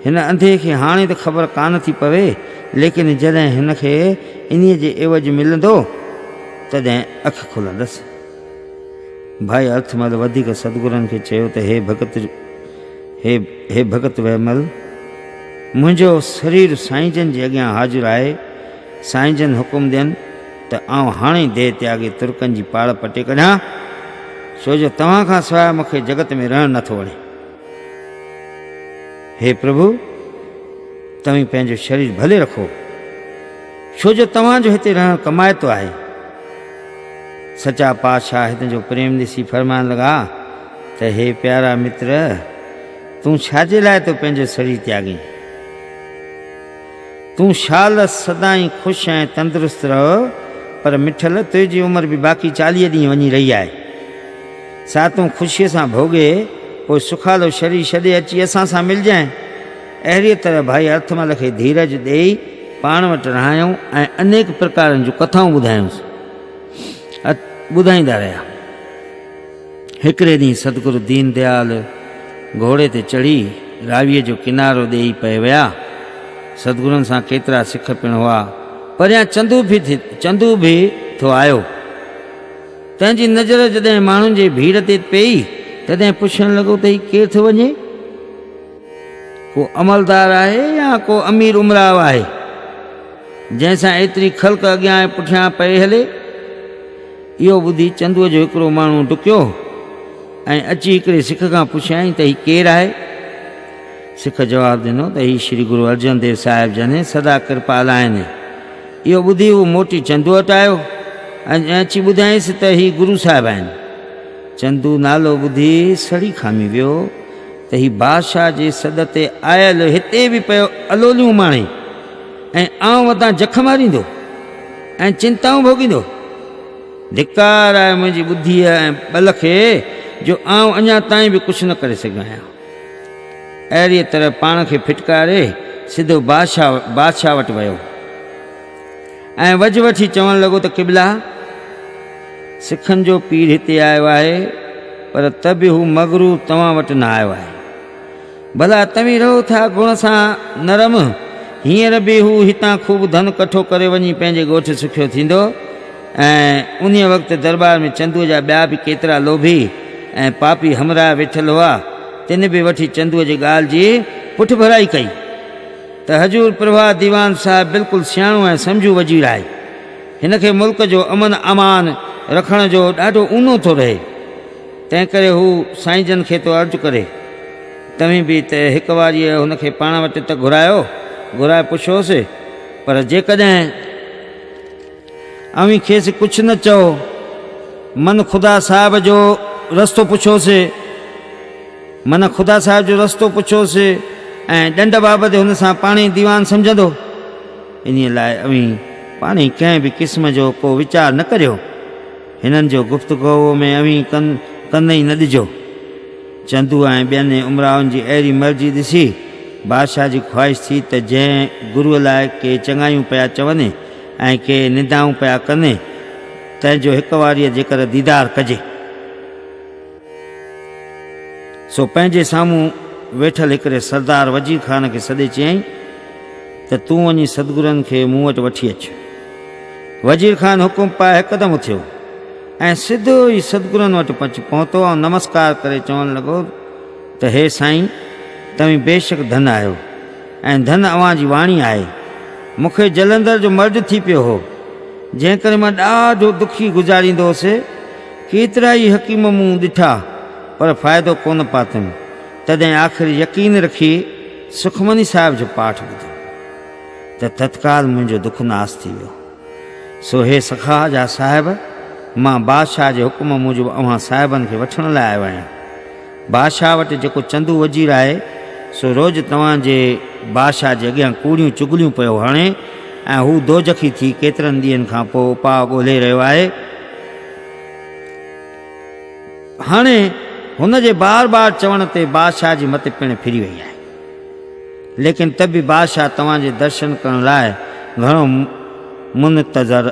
हिन अंधे खे हाणे त ख़बर कान थी पवे, लेकिन जॾहिं हिन खे इन्हीअ जे एवज मिलंदो तॾहिं अखि खुलंदसि। भाई अर्थमल वधीक सतगुरनि खे चयो त हे भगत वहमल, मुंहिंजो शरीर साईं जन जे अॻियां हाज़िर आहे। साईं जन हुकुम ॾियनि त आउं हाणे देह त्यागे तुर्कनि जी पाड़ पटे कढां, छो जो तव्हां खां सवाइ मूंखे जगत में रहणु नथो वणे। हे प्रभु, तव्हीं पंहिंजो शरीर भले रखो, छो जो तव्हांजो हिते रहणु कमाइतो आहे। सचा पातशाह हिन जो प्रेम ॾिसी फरमाइण लॻा त हे प्यारा मित्र, तूं छाजे लाइ तो पंहिंजो शरीर त्यागीं? तूं शाल सदाईं ख़ुशि ऐं तंदुरुस्त रहो, पर मिठल तुंहिंजी उमिरि बि बाक़ी 40 ॾींहं वञी रही आहे। सा तूं ख़ुशीअ सां भोॻे, पोइ सुखालो शरीर छॾे अची असां सां मिलजांइ। अहिड़ीअ तरह भाई अर्थमल खे धीरज ॾेई पाण वटि रहायूं ऐं अनेक प्रकारनि जूं कथाऊं ॿुधाईंदा रहिया। हिकिड़े ॾींहुं सतगुरु दीन दयाल घोड़े ते चढ़ी रावीअ जो किनारो ॾेई पए विया। सतगुरुनि सां केतिरा सिख पिण हुआ। परियां चंदू बि थो आयो। तंहिंजी नज़र जॾहिं माण्हुनि जे भीड़ ते पई, तॾहिं पुछणु लॻो त ही केरु थो वञे? को अमलदार आहे या को अमीर उमराव आहे जंहिंसां एतिरी ख़ल्क अॻियां ऐं पुठियां पए हले? इहो ॿुधी चंदूअ जो हिकिड़ो माण्हू डुकियो ऐं अची हिकिड़े सिख खां पुछियईं त ही केरु आहे? सिख जवाबु ॾिनो त ही श्री गुरु अर्जन देव साहिब जन सदा कृपाल आहिनि। इहो ॿुधी हू मोटी चंदू वटि आयो ऐं अची ॿुधाईंसि त ही गुरु साहिब आहिनि। चंदू नालो ॿुधी सड़ी खामी वियो त ही बादशाह जे सॾ ते आयल हिते बि पियो अलोलियूं माणे ऐं आउं वटां जख मारींदो ऐं चिंताऊं भोॻींदो। धिकार आहे मुंहिंजी ॿुद्धीअ ऐं ॿल खे, जो आउं अञा ताईं बि कुझु न करे सघियो आहियां। अहिड़ीअ तरह पाण खे फिटकारे सिधो बादशाह वटि वियो ऐं वॼ वठी चवणु लॻो त क़िबला, सिखनि जो पीर हिते आयो आहे, पर त बि हू मगरू तव्हां वटि न आयो आहे। भला तव्हीं रहो था गुण सां नरम, हींअर बि हू हितां ख़ूब धन कठो करे वञी पंहिंजे ॻोठ सुखियो थींदो। ऐं उन वक़्तु दरबार में चंदूअ जा ॿिया बि केतिरा लोभी ऐं पापी हमराह वेठल हुआ। तिन बि वठी चंदूअ जी ॻाल्हि जी पुठ भराई कई त हजूर प्रभा दीवान साहिबु बिल्कुलु सियाणो ऐं सम्झू वज़ीर आहे। हिन खे मुल्क जो अमन अमान रखण जो ॾाढो ऊनो थो रहे। तंहिं करे हू साईं जन खे थो अर्ज़ु करे, तव्हीं बि त हिकु वारी हुनखे पाण वटि त घुराए पुछोसि, पर जेकॾहिं अवी खेसि कुझु न चओ, मन ख़ुदा साहिब जो रस्तो पुछोसि ऐं ॾंड बाबति हुन सां पाण ई दीवान सम्झंदो। इन लाइ अवी पाण ई कंहिं बि क़िस्म जो को वीचार न करियो। हिननि जो गुफ़्तगू में अवी कन ई न ॾिजो। चंदू ऐं ॿियनि उमराउनि जी अहिड़ी मर्ज़ी ॾिसी बादशाह जी ख़्वाहिश थी त जंहिं गुरूअ लाइ के चङायूं पिया चवनि ऐं के निंदाऊं पिया कनि, तंहिंजो हिकु वारीअ जेकर दीदार कजे। सो पंहिंजे साम्हूं वेठल हिकिड़े सरदार वज़ीर ख़ान खे सॾे चयईं त तूं वञी सतगुरनि खे मूं वटि वठी अचु। वज़ीर ख़ान हुकुम पाए हिकदमि उथियो ऐं सिधो ई सतगुरनि वटि पहुतो ऐं नमस्कार करे चवणु लॻो त हे साईं, तव्हीं बेशक धन आहियो ऐं धन अव्हां जी वाणी आहे। मूंखे जलंधर जो मर्द थी पियो हो, जंहिं करे मां ॾाढो दुखी गुज़ारींदो हुउसि। केतिरा ई हकीम मूं ॾिठा, पर फ़ाइदो कोन पातमि। तॾहिं आख़िर यकीन रखी सुखमनी साहिब जो पाठ ॿुधो त तत्काल मुंहिंजो दुख नास थी वियो। सो हे सखा जा साहिब, मां बादशाह जे हुकुम मूजिबि अव्हां साहिबनि खे वठण लाइ आयो आहियां। बादशाह वटि जेको चंदू वज़ीर आहे, सो रोज़ु तव्हांजे बादशाह जे अॻियां कूड़ियूं चुगलियूं पियो हणे ऐं हू दोजखी थी केतिरनि ॾींहंनि खां पोइ उपाउ ॻोल्हे रहियो आहे। हाणे हुन जे बार चवण ते बादशाह जी मति पिण फिरी वई आहे, लेकिन त बि बादशाह तव्हांजे दर्शन करण लाइ घणो मुनतज़र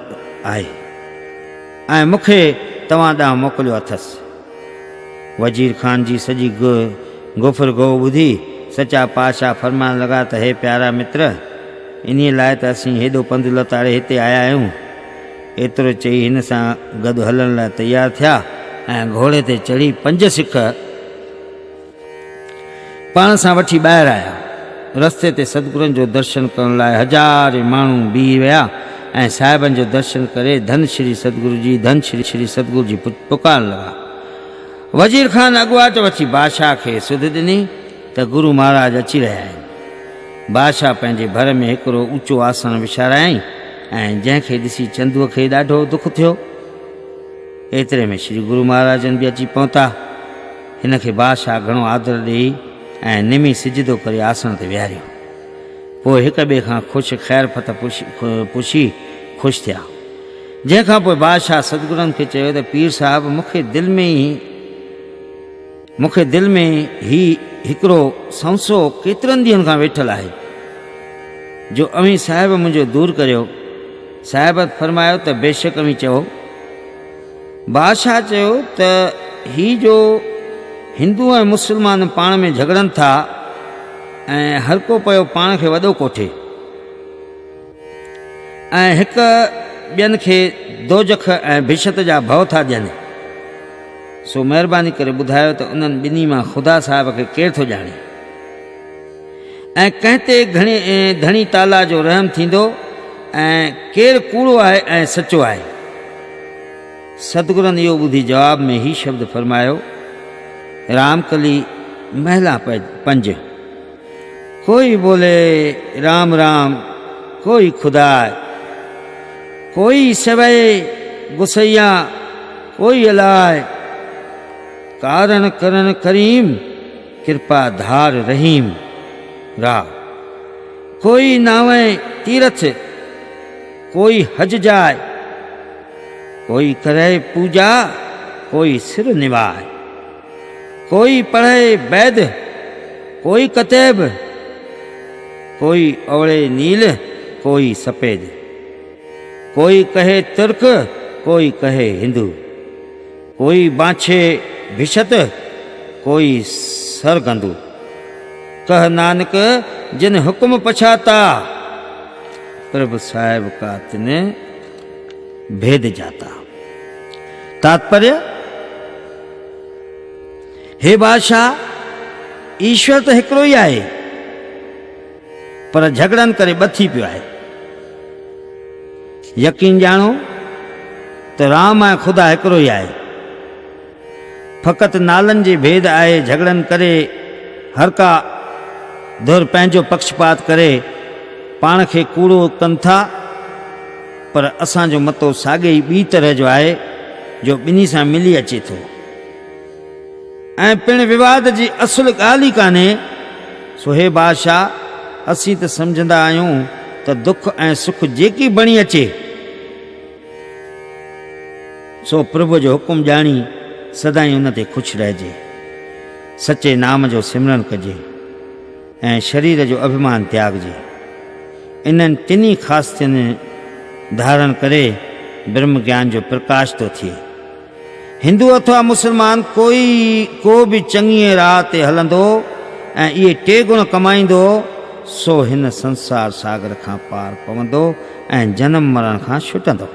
आहे ऐं मूंखे तव्हां ॾांहुं मोकिलियो अथसि। वज़ीर ख़ान जी सॼी गुफ़्तगू ॿुधी सचा पातशाह फरमाइण लॻा त हे प्यारा मित्र, इन लाइ त असीं हेॾो पंधु लताड़े हिते आया आहियूं। एतिरो चई हिन सां गॾु हलण लाइ तयारु थिया ऐं घोड़े ते चढ़ी 5 सिख पाण सां वठी ॿाहिरि आया रस्ते ते सतगुरनि जो दर्शन करण लाइ हज़ारे माण्हू बीह विया ऐं साहिबनि जो दर्शन करे धन श्री सतगुरु जी धन श्री सतगुरु जी पुकारनि लॻा। वज़ीर ख़ान अॻुवाट वठी बादशाह खे सुध ॾिनी त गुरु महाराज अची रहिया आहिनि। बादशाह पंहिंजे भर में हिकिड़ो ऊचो आसन विछारायईं ऐं जंहिंखे ॾिसी चंदूअ खे ॾाढो दुख थियो। एतिरे में श्री गुरु महाराजनि बि अची पहुता। हिन खे बादशाह घणो आदर ॾेई ऐं निमी सिजदो करे आसन ते विहारियो। पोइ हिक ॿिए खां ख़ुशि ख़ैर फत पुछी ख़ुशि थिया। जंहिंखां पोइ बादशाह सतगुरनि खे चयो त पीर साहिबु मूंखे दिलि में ही हिकिड़ो संसो केतिरनि ॾींहंनि खां वेठल आहे जो अवी साहिब मुंहिंजो दूरि करियो। साहिब फरमायो त बेशक अवी चओ। बादशाह चयो त ही जो हिंदू ऐं मुस्लमान पाण में झगड़नि था ऐं हर को पियो पाण खे वॾो कोठे ऐं हिक ॿियनि खे दोजख ऐं भिशत जा भव था ॾियनि, सो महिरबानी करे ॿुधायो त उन्हनि ॿिन्ही मां ख़ुदा साहिब खे केरु थो ॼाणे ऐं कंहिं ते धणी ताला जो रहम थींदो ऐं केरु कूड़ो आहे ऐं सचो आहे। सतगुरनि इहो ॿुधी जवाब में ही शब्द फरमायो, रामकली महिला 5, कोई बोले राम राम, कोई खुदा, कोई सवै गुसैया, कोई अलाय, कारण करण करीम, कृपा धार रहीम रा। कोई नावे तीरथ, कोई हज जाए, कोई करे पूजा, कोई सिर निभाए, कोई पढ़े वैद, कोई कतेब, कोई अवड़े नील, कोई सफ़ेद, कोई कहे तुर्क, कोई कहे हिंदू, कोई बाछे भिशत, कोई सरगंदू। कह नानक जिन हुक्म पछाता, प्रभु साहिब का तिने भेद जाता। तात्पर्य, हे बादशाह, ईश्वर तो हिकिड़ो ई आहे पर झगड़नि करे ॿथी पियो आहे। यकीन ॼाणो त राम ऐं ख़ुदा हिकिड़ो ई आहे, फ़क़ति नालनि जे भेद आहे। झगड़नि करे हर का धुर पंहिंजो पक्षपात करे पाण खे कूड़ो कनि था, पर असांजो मतो साॻे ई ॿी तरह जो आहे जो ॿिन्ही सां मिली अचे थो ऐं पिणु विवाद जी असुल ॻाल्हि ई कान्हे। सो हे बादशाह, असीं त सम्झंदा आहियूं त दुख ऐं सुख जेकी बणी अचे सो प्रभु जो हुकुम ॼाणी सदाईं उन ते ख़ुशि रहिजे, सचे नाम जो सिमरन कजे ऐं शरीर जो अभिमान त्यागजे। इन्हनि टिनी ख़ासियतुनि धारण करे ब्रह्म ज्ञान जो प्रकाश थो थिए। हिंदू अथवा मुस्लमान को बि चङीअ राह ते हलंदो ऐं इहे 2 गुण कमाईंदो, सो हिन संसार सागर खां पार पवंदो ऐं जनम मरण खां छुटंदो।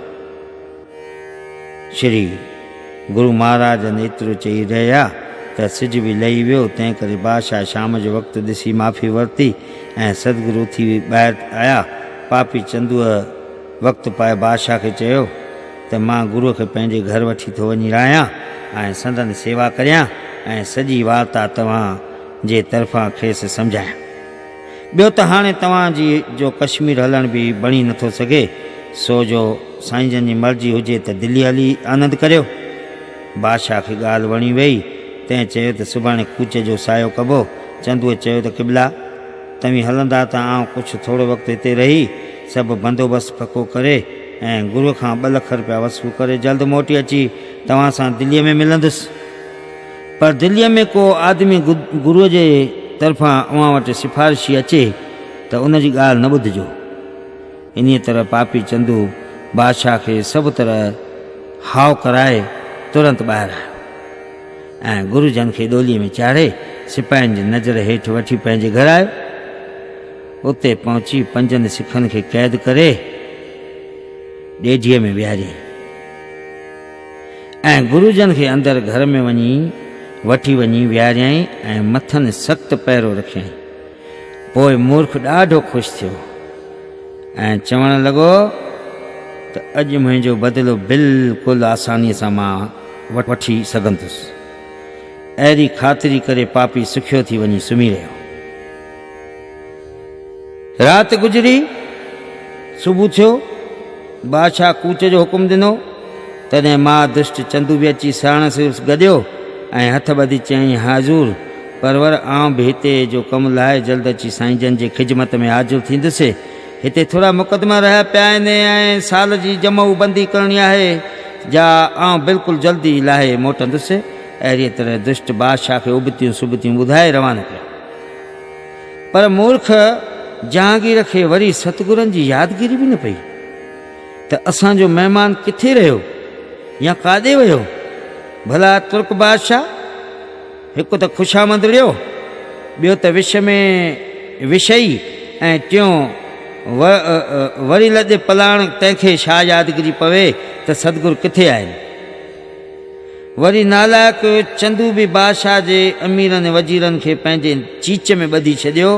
श्री गुरु महाराजनि एतिरो चई रहिया त सिज बि लही वियो। तंहिं करे बादशाह शाम जो वक़्तु ॾिसी माफ़ी वरिती ऐं सतगुरु थी ॿाहिरि आया। पापी चंदूअ वक़्तु पाए बादशाह खे चयो त मां गुरूअ खे पंहिंजे घर वठी थो वञी रहियां ऐं संदन सेवा करियां ऐं सॼी वार्ता तव्हां जे तरफ़ां खेसि सम्झायां। ॿियो त हाणे तव्हांजी जो कश्मीर हलण बि बणी नथो सघे, सो जो साईं जन जी मर्ज़ी हुजे त दिल्ली हली आनंद करियो। बादशाह खे ॻाल्हि वणी वई। तंहिं चयो त सुभाणे कूच जो सायो कबो। चंदूअ चयो त क़िबला, तव्हीं हलंदा त आउं कुझु थोरो वक़्तु हिते रही सभु बंदोबस्तु पको करे ऐं गुरूअ खां 2 लख रुपया वसूल करे जल्द मोटी अची तव्हां सां दिल्लीअ में मिलंदुसि। पर दिल्लीअ में को आदमी गुरूअ जे तरफ़ां उहा वटि सिफारिशी अचे त उन जी ॻाल्हि न ॿुधिजो। इन तरह पापी चंदू बादशाह खे सभु तरह हाव कराए तुरंत ॿाहिरि आयो ऐं गुरुजन खे डोलीअ में चाढ़े सिपाहियुनि जी नज़र हेठि वठी पंहिंजे घर आयो। उते पहुची 5 सिखनि खे क़ैद करे ॾेढीअ में विहारियईं ऐं गुरुजन खे अंदरि घर में वठी वञी विहारियईं ऐं मथनि सख़्तु पहिरो रखियईं। पोइ मूर्ख ॾाढो ख़ुशि थियो ऐं चवणु लॻो त अॼु मुंहिंजो बदिलो बिल्कुलु आसानीअ सां मां वठी सघंदुसि। अहिड़ी ख़ातिरी करे पापी सुखियो थी वञी सुम्ही रहियो। राति गुज़री, सुबुह थियो, बादशाह कूच जो हुकुम ॾिनो। तॾहिं मां दुष्ट चंदू बि अची साण गॾियो ऐं हथ ॿधी चयईं, हाज़ूर परवर, आउं बि हिते जो कमु लाइ जल्द अची साईं जन जे ख़िदमत में हाज़िर थींदुसि। हिते थोरा मुक़दमा रहिया पिया आहिनि ऐं साल जी जमाऊ बंदी करणी आहे, जा आउं बिल्कुलु जल्दी लाहे मोटंदुसि। अहिड़ीअ तरह दुष्ट बादशाह खे उबतियूं सुबतियूं ॿुधाए रवानो कयो। पर मूर्ख जहांगीर खे वरी सतगुरनि जी यादगिरी बि न पई त असांजो महिमान किथे रहियो या काॾे वियो। भला तुर्क बादशाह हिकु त ख़ुशामंद रहियो, ॿियो त विषयी ऐं टियों वरी लॾे पलाण, तंहिंखे छा यादगिरी पवे त सतगुरु किथे आहिनि। वरी नालायक चंदू बि बादशाह जे अमीरनि वज़ीरनि खे पंहिंजे चीच में ॿधी छॾियो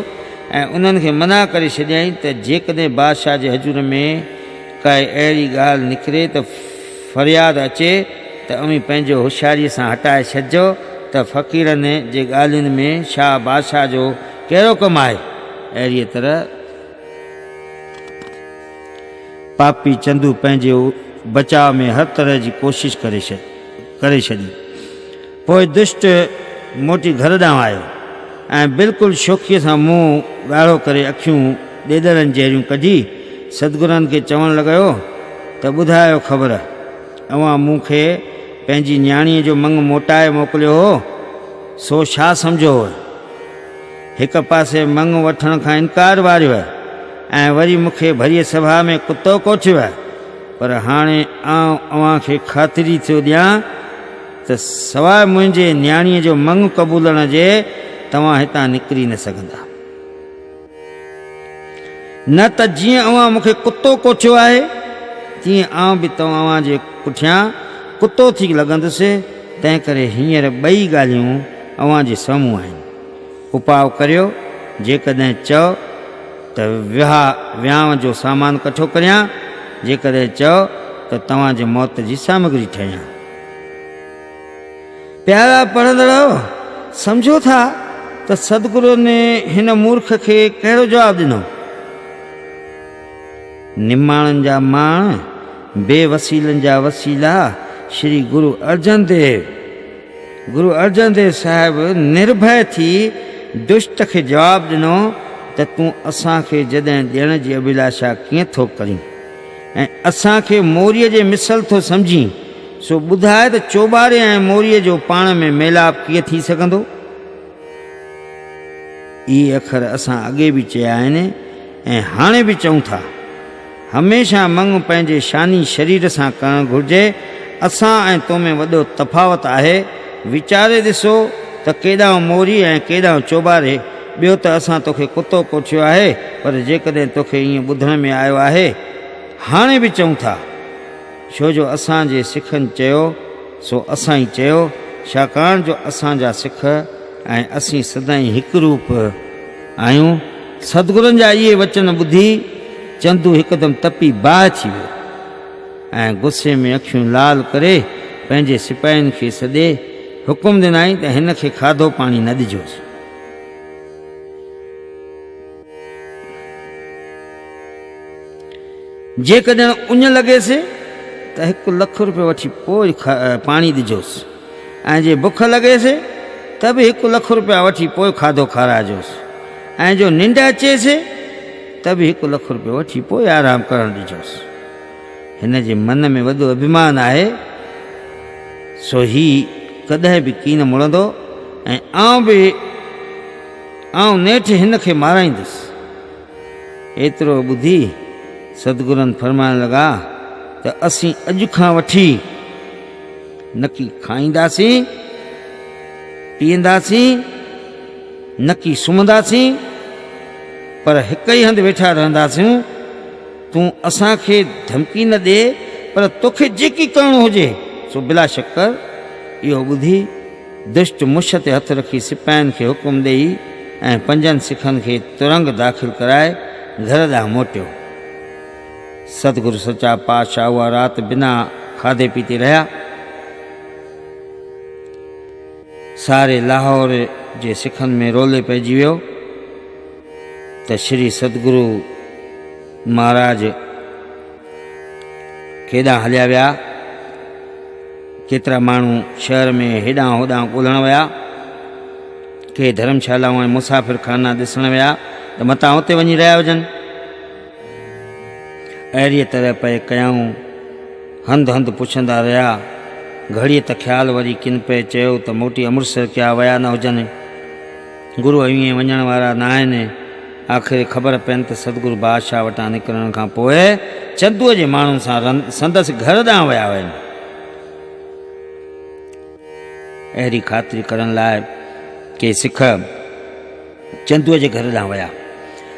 ऐं उन्हनि खे मना करे छॾियईं त जेकॾहिं बादशाह जे हज़ूर में काई अहिड़ी ॻाल्हि निकिरे त फ़रियाद अचे त अमी पंहिंजो होशियारीअ सां हटाए छॾिजो त फ़क़ीरनि जे ॻाल्हियुनि में छा बादशाह जो कहिड़ो कमु आहे। अहिड़ीअ तरह पापी चंदू पंहिंजे बचाव में हर तरह जी कोशिश करे छॾी। पोइ दुष्ट मोटी घर ॾांहुं आयो ऐं बिल्कुलु शौक़ीअ सां मुंहुं ॻाढ़ो करे अखियूं ॾेदरनि जहिड़ियूं कढी सतगुरनि खे चवणु लॻायो त ॿुधायो ख़बर, अवां मूंखे पंहिंजी न्याणीअ जो मंग मोटाए मोकिलियो हो, सो छा सम्झो हो। हिक पासे मंग वठण खां इनकार वारियो ऐं वरी मूंखे भरीअ सभा में कुतो कोठियो। पर हाणे आउं अव्हां खे ख़ातिरी थो ॾियां त सवाइ मुंहिंजे न्याणीअ जो मंग क़बूलण जे तव्हां हितां निकिरी न सघंदा। न त जीअं अव्हां मूंखे कुतो कोठियो आहे तीअं आउं बि तव्हां जे पुठियां कुतो थी लॻंदुसि। तंहिं करे हींअर ॿई ॻाल्हियूं अव्हां जे साम्हूं आहिनि। उपाउ करियो, जेकॾहिं चओ त विहांउ जो सामान कठो करियां, जेकॾहिं चओ त तव्हां जे मौत जी सामग्री ठाहियां। प्यारा पढ़ंदड़ो, सम्झो था त सतगुरू ने हिन मूर्ख खे कहिड़ो जवाबु ॾिनो। निमाणनि जा माण, बेवसीलनि जा वसीला श्री गुरु अर्जन देव साहिब निर्भय थी दुष्ट खे जवाबु ॾिनो त तूं असांखे जॾहिं ॾियण जी अभिलाषा कीअं थो करीं ऐं असांखे मोरीअ जे मिसल थो सम्झी, सो ॿुधाए त चोॿारे ऐं मोरीअ जो पाण में मेलाप कीअं थी सघंदो। इहे अखर असां अॻे बि चया आहिनि ऐं हाणे बि चऊं था। हमेशह मंग पंहिंजे शानी शरीर सां करणु घुरिजे। असां ऐं तो में वॾो तफ़ावत आहे। वीचारे ॾिसो त केॾांहुं मोरी ऐं केॾांहुं चोॿारे। ॿियो त असां तोखे कुतो कोठियो आहे, पर जेकॾहिं तोखे ईअं ॿुधण में आयो आहे, हाणे बि चऊं था, छो जो असांजे सिखनि चयो सो असां ई चयो, छाकाणि जो असांजा सिख ऐं असीं सदाईं हिकु रूप आहियूं। सतगुरनि जा इहे वचन ॿुधी चंदू हिकदमि तपी बाहि थी वियो ऐं गुस्से में अखियूं लाल करे पंहिंजे सिपाहियुनि खे सॾे हुकुम ॾिनई त हिन खे खाधो पाणी न ॾिजोसि। जेकॾहिं उञ लॻेसि त 1 लख रुपयो वठी पोइ पाणी ॾिजोसि ऐं जे बुख लॻेसि त बि 1 लख रुपया वठी पोइ खाधो खाराइजोसि ऐं जो निंड अचेसि त बि 1 लख रुपयो वठी पोइ आराम करणु ॾिजोसि। हिन जे मन में वॾो अभिमान आहे, सो ही कॾहिं बि कीन मुड़ंदो ऐं आउं नेठि हिन खे माराईंदुसि। एतिरो ॿुधी सतगुरनि फरमाइण लॻा त असीं अॼु खां वठी न की खाईंदासीं पीअंदासीं, न की सुम्हंदासीं, पर हिकु ई हंधि वेठा रहंदासीं। तूं असांखे धमकी न ॾे, पर तोखे जेकी करणो हुजे सो बिला शक कर। इहो ॿुधी दुष्ट मुछ ते हथु रखी सिपाहियुनि खे हुकुम ॾेई ऐं 5 सिखनि खे तुरंग दाख़िल कराए घर ॾांहुं मोटियो। सतगुरु सचा पातशाह उहा राति बिना खाधे पीते रहिया। सारे लाहौर जे सिखनि में रोले पइजी वियो त श्री सतगुरु महाराज केॾांहुं हलिया विया। केतिरा माण्हू शहर में हेॾां होॾां ॻोल्हण विया, के धर्मशालाऊं ऐं मुसाफ़िर खाना ॾिसण विया त मतां उते वञी रहिया हुजनि। अहिड़ीअ तरह पए कयाऊं, हंधि हंधि पुछंदा रहिया। घड़ीअ त ख़्यालु वरी किन पे चयो त मोटी अमृतसर क्या विया न हुजनि, गुरू ईअं वञण वारा न आहिनि। आख़िर ख़बर पवनि त सतगुरु बादशाह वटां निकिरण खां पोइ चंदूअ जे माण्हुनि सां संदसि घर ॾांहुं विया आहिनि। अहिड़ी ख़ातिरी करण लाइ के सिख चंदूअ जे घर ॾांहुं विया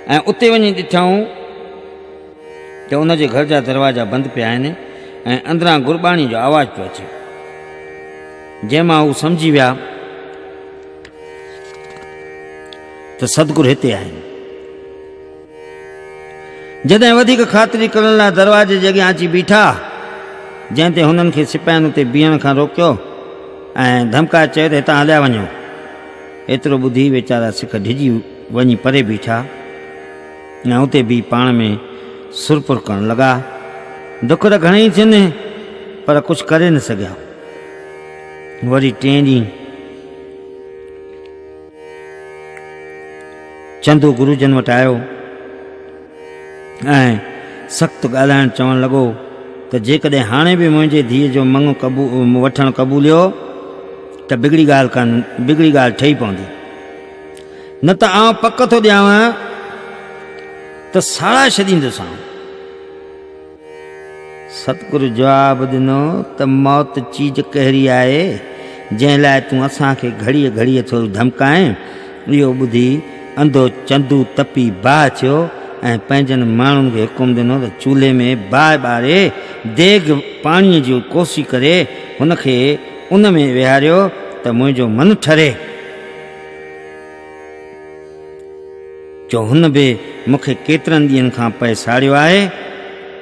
ऐं उते वञी ॾिठऊं त उन जे घर जा दरवाजा बंदि पिया आहिनि ऐं अंदरां गुरबाणी जो आवाज़ु पियो अचे, जंहिंमां हू सम्झी विया त सतगुरु हिते आहिनि। जॾहिं वधीक ख़ातिरी करण लाइ दरवाजे जे अॻियां अची बीठा, जंहिं ते हुननि खे सिपाहियुनि उते बीहण खां रोकियो ऐं धमकाए चयो त हितां हलिया वञो। एतिरो ॿुधी वीचारा सिख डिॼी वञी परे बीठा ऐं उते बि पाण में सुरपुर करण लॻा। दुख त घणेई थियनि पर कुझु करे न सघिया। वरी 3 ॾींहं चंदू गुरुजन वटि आयो ऐं सख़्तु ॻाल्हाइण चवणु लॻो त जेकॾहिं हाणे बि मुंहिंजे धीअ जो मंग वठणु क़बूलियो त बिगड़ी ॻाल्हि ठही पवंदी, न त आउं पक थो ॾियांव त साड़ा छॾींदुसि। सतगुरु जवाबु ॾिनो त मौत चीज कहिड़ी आहे जंहिं लाइ तूं असांखे घड़ीअ घड़ीअ थो धमकाए। इहो ॿुधी अंधो चंदू तपी बाहि थियो ऐं पंहिंजनि माण्हुनि खे हुकुम ॾिनो त चूल्हे में बाहि ॿारे देग पाणीअ जी कोसी करे हुनखे उन में विहारियो त मुंहिंजो मन ठरे। जो हुन बि मूंखे केतिरनि ॾींहंनि खां पए साड़ियो आहे।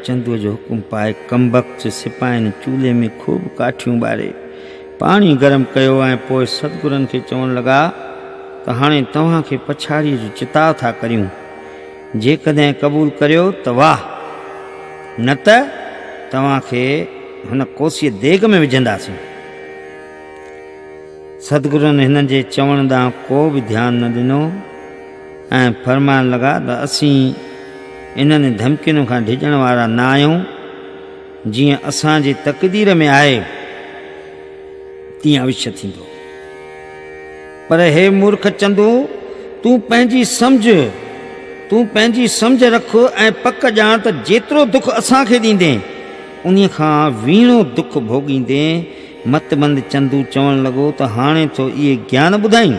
चंदूअ जो हुकुम पाए कमबख़्त सिपाहियुनि चूल्हे में ख़ूब काठियूं ॿारे पाणी गरम कयो ऐं पोइ सतगुरनि खे चवणु लॻा त हाणे तव्हांखे पछाड़ीअ जो चिताव था करियूं। जेकॾहिं क़बूल करियो त वाह, न त तव्हांखे हुन कोसीअ देग में विझंदासीं। सतगुरुनि हिननि जे चवण ॾांहुं को बि ध्यानु न ॾिनो ऐं फरमाइण लॻा त असीं इन्हनि धमकियुनि खां डिॼण वारा न आहियूं। जीअं असांजी तक़दीर में आहे तीअं अवश्य थींदो। पर हे मूर्ख चंदू, तूं पंहिंजी सम्झ रख ऐं पक ॼाण त जेतिरो दुख असांखे ॾींदे उन्हीअ खां वीणो दुख भोॻींदे। मतबंद चंदू चवणु लॻो त हाणे थो इहे ज्ञान ॿुधाई,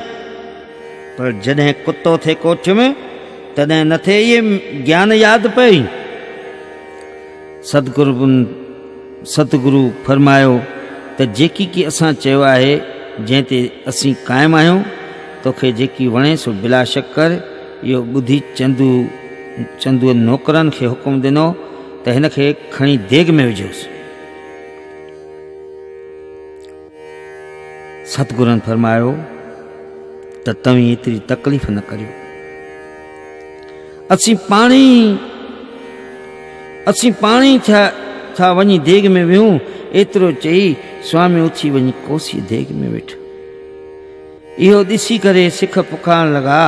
पर जॾहिं कुतो थिए कोठ में तॾहिं न थिए इहे ज्ञान यादि पई। सतगुरु फरमायो त जेकी की असां चयो आहे जंहिं ते असीं क़ाइमु आहियूं, तोखे जेकी वणे सो बिला शक कर। इहो ॿुधी चंदूअ नौकरनि खे हुकुम ॾिनो त हिन खे खणी देग में विझोसि। सतगुरनि फरमायो त तव्हीं एतिरी तकलीफ़ न करियो, असीं पाणी था वञी देग में वियूं। एतिरो चई स्वामी उथी वञी कोसी देग में वेठो। इहो ॾिसी करे सिख पुकारण लॻा,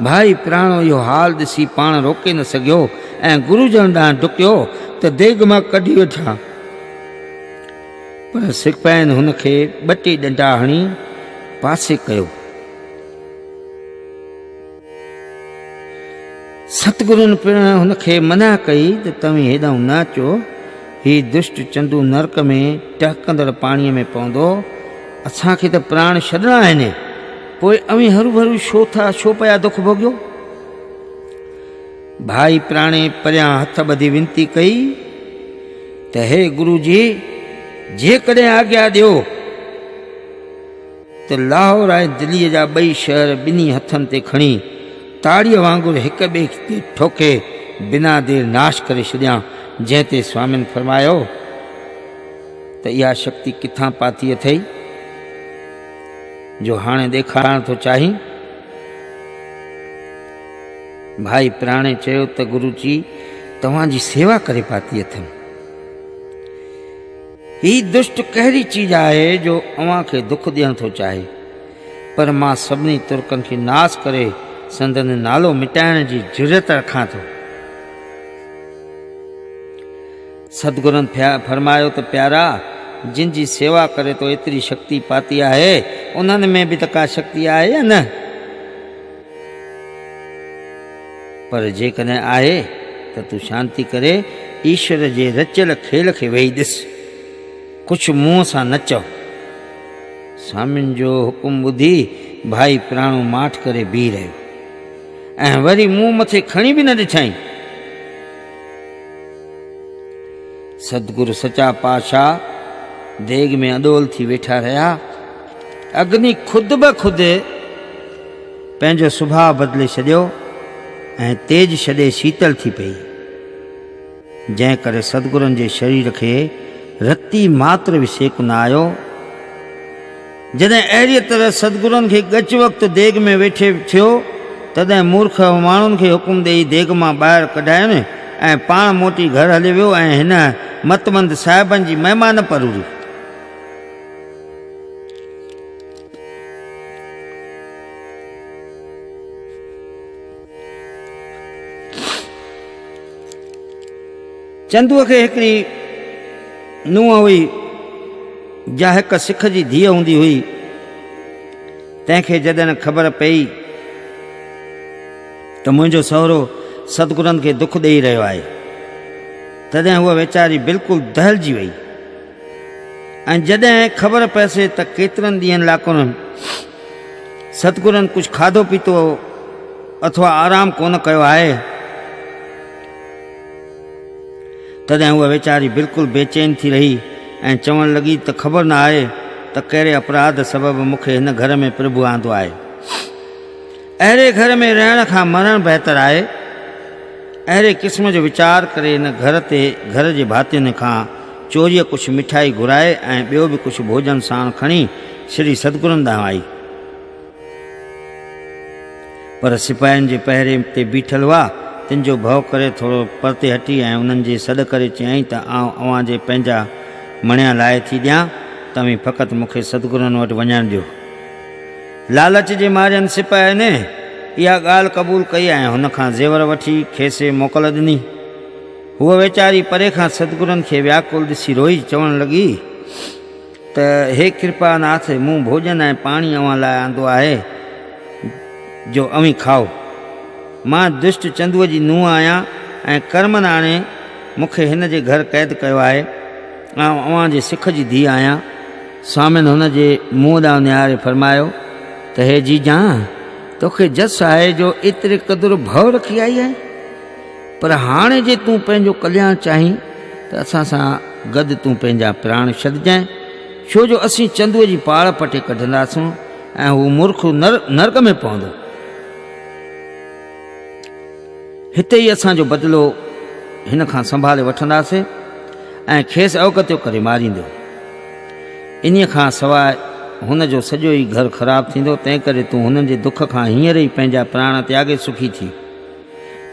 भाई प्राणो इहो हाल ॾिसी पाण रोके न सघियो ऐं गुरुजन ॾांहुं डुकियो त देग मां कढी वठां। पर सिपाहियुनि हुनखे 2 डंडा हणी पासे कयो। सतगुरुनि पिण हुनखे मना कई त तव्हीं हेॾां न अचो, हीउ दुष्ट चंदू नरक में टहकंदड़ पाणीअ में पवंदो। असांखे त प्राण छॾणा आहिनि, पोइ अवी हरू भरू छो पिया दुख भोॻियो। भाई प्राणे परियां हथ ॿधी विनती कई त हे गुरु जी, जेकॾहिं आज्ञा ॾियो त लाहौर ऐं दिल्लीअ जा 2 शहर ॿिन्ही हथनि ते खणी ताड़ीअ वांगुरु हिक ॿिए ते ठोके बिना देर नाश करे छॾियां। जंहिं ते स्वामिन फरमायो त इहा शक्ति किथां पाती अथई जो हाणे ॾेखारण थो चाहीं। भाई प्राणे चयो त गुरुजी तव्हांजी सेवा करे पाती अथमि। ही दुष्ट कहिड़ी चीज आहे जो अव्हां खे दुख ॾियण थो चाहे, पर मां सभिनी तुर्कनि खे नाश करे संदन नालो मिटाइण जी जुर्रत रखां थो। सतगुरनि फरमायो त प्यारा, जिन जी सेवा करे तो एतिरी शक्ति पाती आहे, उन्हनि में बि त का शक्ति आहे या न? पर जेकॾहिं आहे त तूं शांति करे ईश्वर जे रचियल खेल खे वेही ॾिस, कुझु मुंहं सां न चओ। स्वामिन जो हुकुम ॿुधी भाई प्राणो माठ करे बीह रहियो ऐं वरी मुंहुं मथे खणी बि न ॾिठईं। सतगुरु सचा पातशाह देग में अॾोल थी वेठा रहिया। अग्नि ख़ुदि ब ख़ुदि पंहिंजो सुभाउ बदिले छॾियो ऐं तेज छॾे शीतल थी पई, जंहिं करे सतगुरनि जे शरीर खे रती मात्र बि सेक न आयो। जॾहिं अहिड़ीअ तरह सतगुरनि खे गच वक़्तु देग में वेठे थियो, तॾहिं मूर्ख माण्हुनि खे हुकुम ॾेई देग मां ॿाहिरि कढायनि ऐं पाण मोटी घर हली वियो ऐं हिन मतमंद साहिबनि जी महिमान परूरी। चंदूअ खे हिकिड़ी नुंहुं हुई, जा हिक सिख जी धीअ हूंदी हुई। तंहिंखे जॾहिं ख़बर पई त मुंहिंजो सहुरो सतगुरनि खे दुख ॾेई रहियो आहे, तॾहिं उहा वीचारी बिल्कुलु दहिलजी वई। ऐं जॾहिं ख़बर पइसे त केतिरनि ॾींहंनि लाइ कोन सतगुरनि कुझु खाधो पीतो अथवा आराम कोन कयो आहे, तॾहिं उहा वीचारी बिल्कुलु बेचैन थी रही ऐं चवणु लॻी त ख़बर न आहे त कहिड़े अपराध सबबु मूंखे हिन घर में प्रभु आंदो आहे। अहिड़े घर में रहण खां मरणु बहितर आहे। अहिड़े क़िस्म जो वीचार करे हिन घर जे भातियुनि खां चोरीअ कुझु मिठाई घुराए ऐं ॿियो बि कुझु भोजन साण खणी श्री सतगुरनि ॾांहुं आई। पर सिपाहियुनि जे पहिरे ते बीठल हुआ, तिन जो भउ करे थोरो परते हटी ऐं उन्हनि जे सॾु करे चयईं त अव्हां जे पंहिंजा मणिया लाहे थी ॾियां, तव्हीं फ़क़ति मूंखे सतगुरनि वटि वञणु ॾियो। लालच जे मारियनि सिपाहियुनि इहा ॻाल्हि क़बूल कई ऐं हुन खां ज़ेवर वठी खेसि मोकल ॾिनी। हूअ वीचारी परे खां सतगुरनि खे व्याकुल ॾिसी रोई चवणु लॻी त हे कृपानाथ, मूं भोजन ऐं पाणी अव्हां लाइ आंदो आहे जो अव्हीं खाओ। मां दुष्ट चंदूअ जी नुंहुं आहियां ऐं कर्म नाणे मूंखे हिन जे घर क़ैद कयो आहे। अव्हां जे सिख जी धीउ आहियां। स्वामिन हुन जे मुंहं ॾांहुं निहारे फरमायो त हे जीजा, तोखे जस आहे जो एतिरे क़दुरु भउ रखी आई आहे, पर हाणे जे तूं पंहिंजो कल्याण चाहीं त असां सां गॾु तूं पंहिंजा प्राण छॾिजांइ, छो जो असीं चंदूअ जी पाड़ पटे कढंदासूं ऐं हू मूर्ख नरक में पवंदो। हिते ई असांजो बदिलो हिन खां संभाले वठंदासीं ऐं खेसि अवगतियो करे मारींदो। इन्हीअ खां सवाइ हुन जो सॼो ई घर ख़राबु थींदो। तंहिं करे तूं हुननि जे दुख खां हींअर ई पंहिंजा प्राण त्यागे सुखी थी।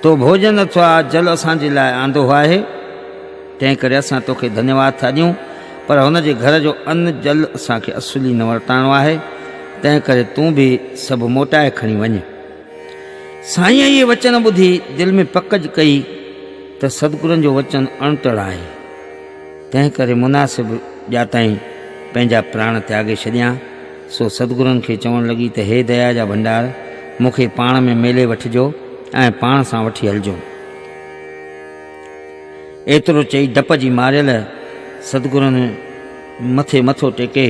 तो भोजन अथवा जल असांजे लाइ आंदो आहे, तंहिं करे असां तोखे धन्यवाद था ॾियूं, पर हुन जे घर जो अन्न जल असांखे असुली न वरिताइणो आहे। तंहिं करे तूं बि सभु मोटाए खणी वञ। साईं इहे वचन ॿुधी दिलि में पकज कई त सतगुरनि जो वचन अणतड़ आहे, तंहिं करे मुनासिबु ॼाताईं पंहिंजा प्राण त्यागे छॾियां। सो सतगुरनि खे चवणु लॻी त हे दया जा भंडार, मूंखे पाण में मेले वठिजो ऐं पाण सां वठी हलिजो। एतिरो चई डप जी मारियल सतगुरनि मथे मथो टेके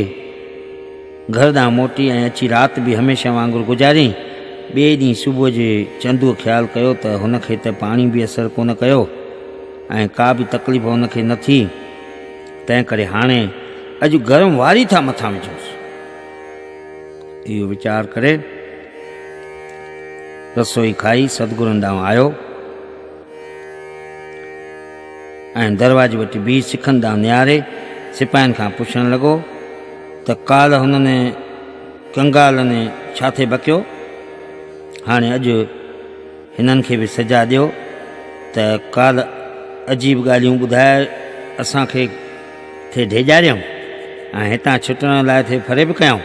घर ॾांहुं मोटी ऐं अची राति बि हमेशह वांगुरु गुज़ारी। ॿिए ॾींहुं सुबुह जे चंदूअ ख़्यालु कयो त हुनखे त पाणी बि असरु कोन कयो ऐं का बि तकलीफ़ हुनखे न थी, तंहिं करे हाणे अॼु गरम वारी था मथां विझोसि। इहो वीचार करे रसोई खाई सतगुरुनि ॾांहुं आयो ऐं दरवाजे वटि बीह सिखनि ॾांहुं निहारे सिपाहियुनि खां पुछणु लॻो त काल्ह हुननि कंगालनि छा थिए बकियो, हाणे अॼु हिननि खे बि सजा ॾियो त काल्ह अजीब ॻाल्हियूं ॿुधाए असांखे थे ढेॼारियऊं ऐं हितां छुटण लाइ थे फरेब कयऊं।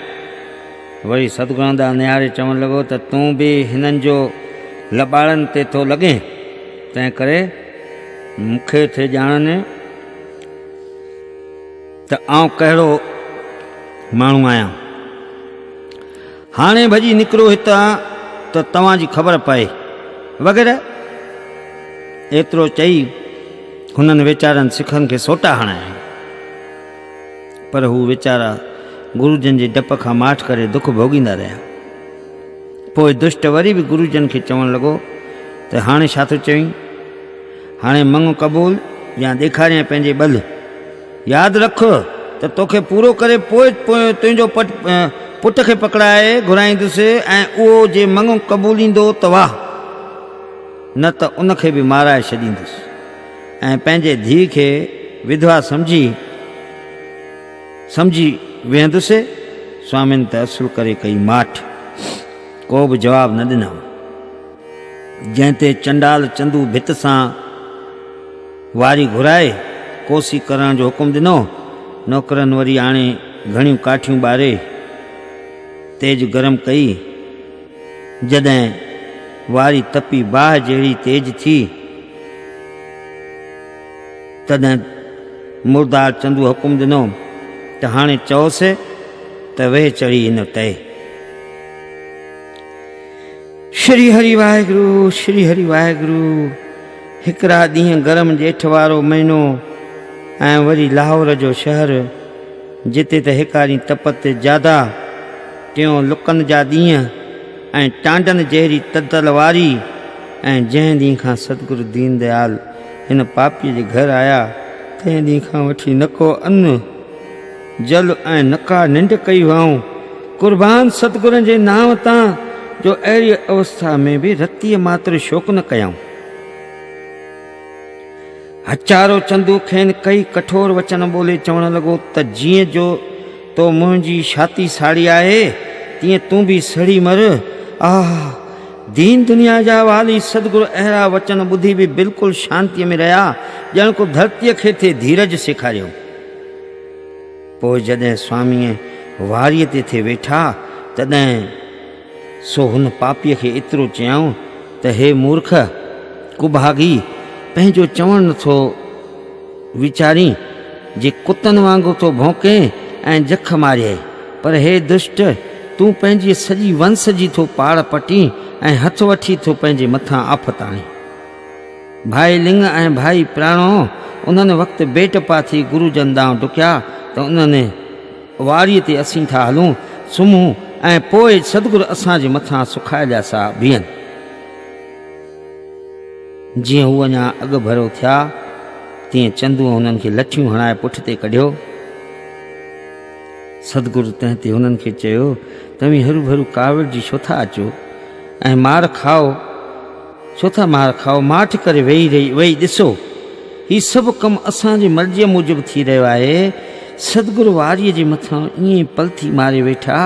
वरी सतगुरुनि ॾांहुं निहारे चवणु लॻो त तूं बि हिननि जो लॿाड़नि ते थो लॻे, तंहिं करे मूंखे थे ॼाणनि त आउं कहिड़ो माण्हू आहियां। हाणे भॼी निकिरो हितां त तव्हांजी ख़बर पए वग़ैरह। एतिरो चई हुननि वीचारनि सिखनि खे सोटा हणाया, पर हू वीचारा गुरुजन जे डप खां माठ करे दुख भोगींदा रहिया। पोइ दुष्ट वरी बि गुरुजन खे चवणु लॻो त हाणे छा थो चवीं, हाणे मंग क़बूल या ॾेखारियां पंहिंजे बल। यादि रख त तोखे पूरो करे पोइ तुंहिंजो पुट खे पकड़ाए घुराईंदुसि ऐं उहो जे मंग क़बूलींदो त वाह, न त उनखे बि माराए छॾींदुसि ऐं पंहिंजे धीउ खे विधवा सम्झी वेहंदुसि। स्वामिनि त असुल करे कई माठ, को बि जवाबु न ॾिनऊं। जंहिं ते चंडाल चंदू भित सां वारी घुराए कोसी करण जो हुकुम ॾिनो। नौकरनि वरी आणे घणियूं काठियूं ॿारे तेज गरम कई। जॾहिं वारी तपी बाहि जहिड़ी तेज थी तॾहिं मुर्दार चंदू हुकुम ॾिनो त हाणे चओसि त वेह चढ़ी हिन तय। श्री हरि वाहेगुरु, श्री हरि वाहेगुरु। हिकिड़ा ॾींहं गरम जेठ वारो महीनो ऐं वरी लाहौर जो शहर, जिते त हिकारी तपत ज्यादा, टियों लुकनि जा ॾींहं ऐं टांडनि जहिड़ी तदल वारी। ऐं जंहिं ॾींहं खां सतगुरु दीन दयाल हिन पापीअ जे घर आया, तंहिं ॾींहं खां वठी न को अन्न जल ऐं न का निंड कई हुआऊं। कुर्बान सतगुरनि जे नाम तां जो अहिड़ी अवस्था में बि रतीअ मात्र शोक न कयऊं। हचारो चंदू खेनि कई कठोर वचन ॿोले चवणु लॻो त जीअं जो तो मुंहिंजी छाती साड़ी आहे, तीअं तूं बि सड़ी मर। आह, दीन दुनिया जा वाली सतगुरु अहिड़ा वचन ॿुधी बि बिल्कुलु शांतीअ में रहिया, ॼण को धरतीअ खे थे धीरज सेखारियो। पोइ जॾहिं स्वामीअ वारीअ ते थे वेठा, तॾहिं सो हुन पापीअ खे एतिरो चयऊं त हे मूर्ख कुभागी, पंहिंजो चवणु नथो वीचारी जे कुतनि वांगुरु थो भौंके ऐं जख मारिए, पर हे दुष्ट, तूं पंहिंजी सॼी वंश जी थो पाड़ पटी ऐं हथ वठी थो पंहिंजे मथां आफ़त आणे। भाई लिंग ऐं भाई प्राणो उन्हनि वक़्तु बेट पा थी गुरुजन ॾांहुं डुकिया त उन्हनि वारीअ ते असीं था हलूं सुम्हूं ऐं पोइ सतगुरु असांजे मथां सुखाइलिया सा बीहनि। जीअं हू अञा अॻु भरो थिया, तीअं चंदूअ हुननि खे लठियूं हणाए पुठ ते कढियो। सतगुरु तंहिं ते हुननि खे चयो, तव्हीं हरू भरू कावड़ जी छो था अचो ऐं मार खाओ, छो था मार खाओ? माठ करे वेही ॾिसो, ही सभु कमु असांजी मर्ज़ीअ मूजिबि थी रहियो आहे। सतगुरु वारीअ जे मथां ईअं पलथी मारे वेठा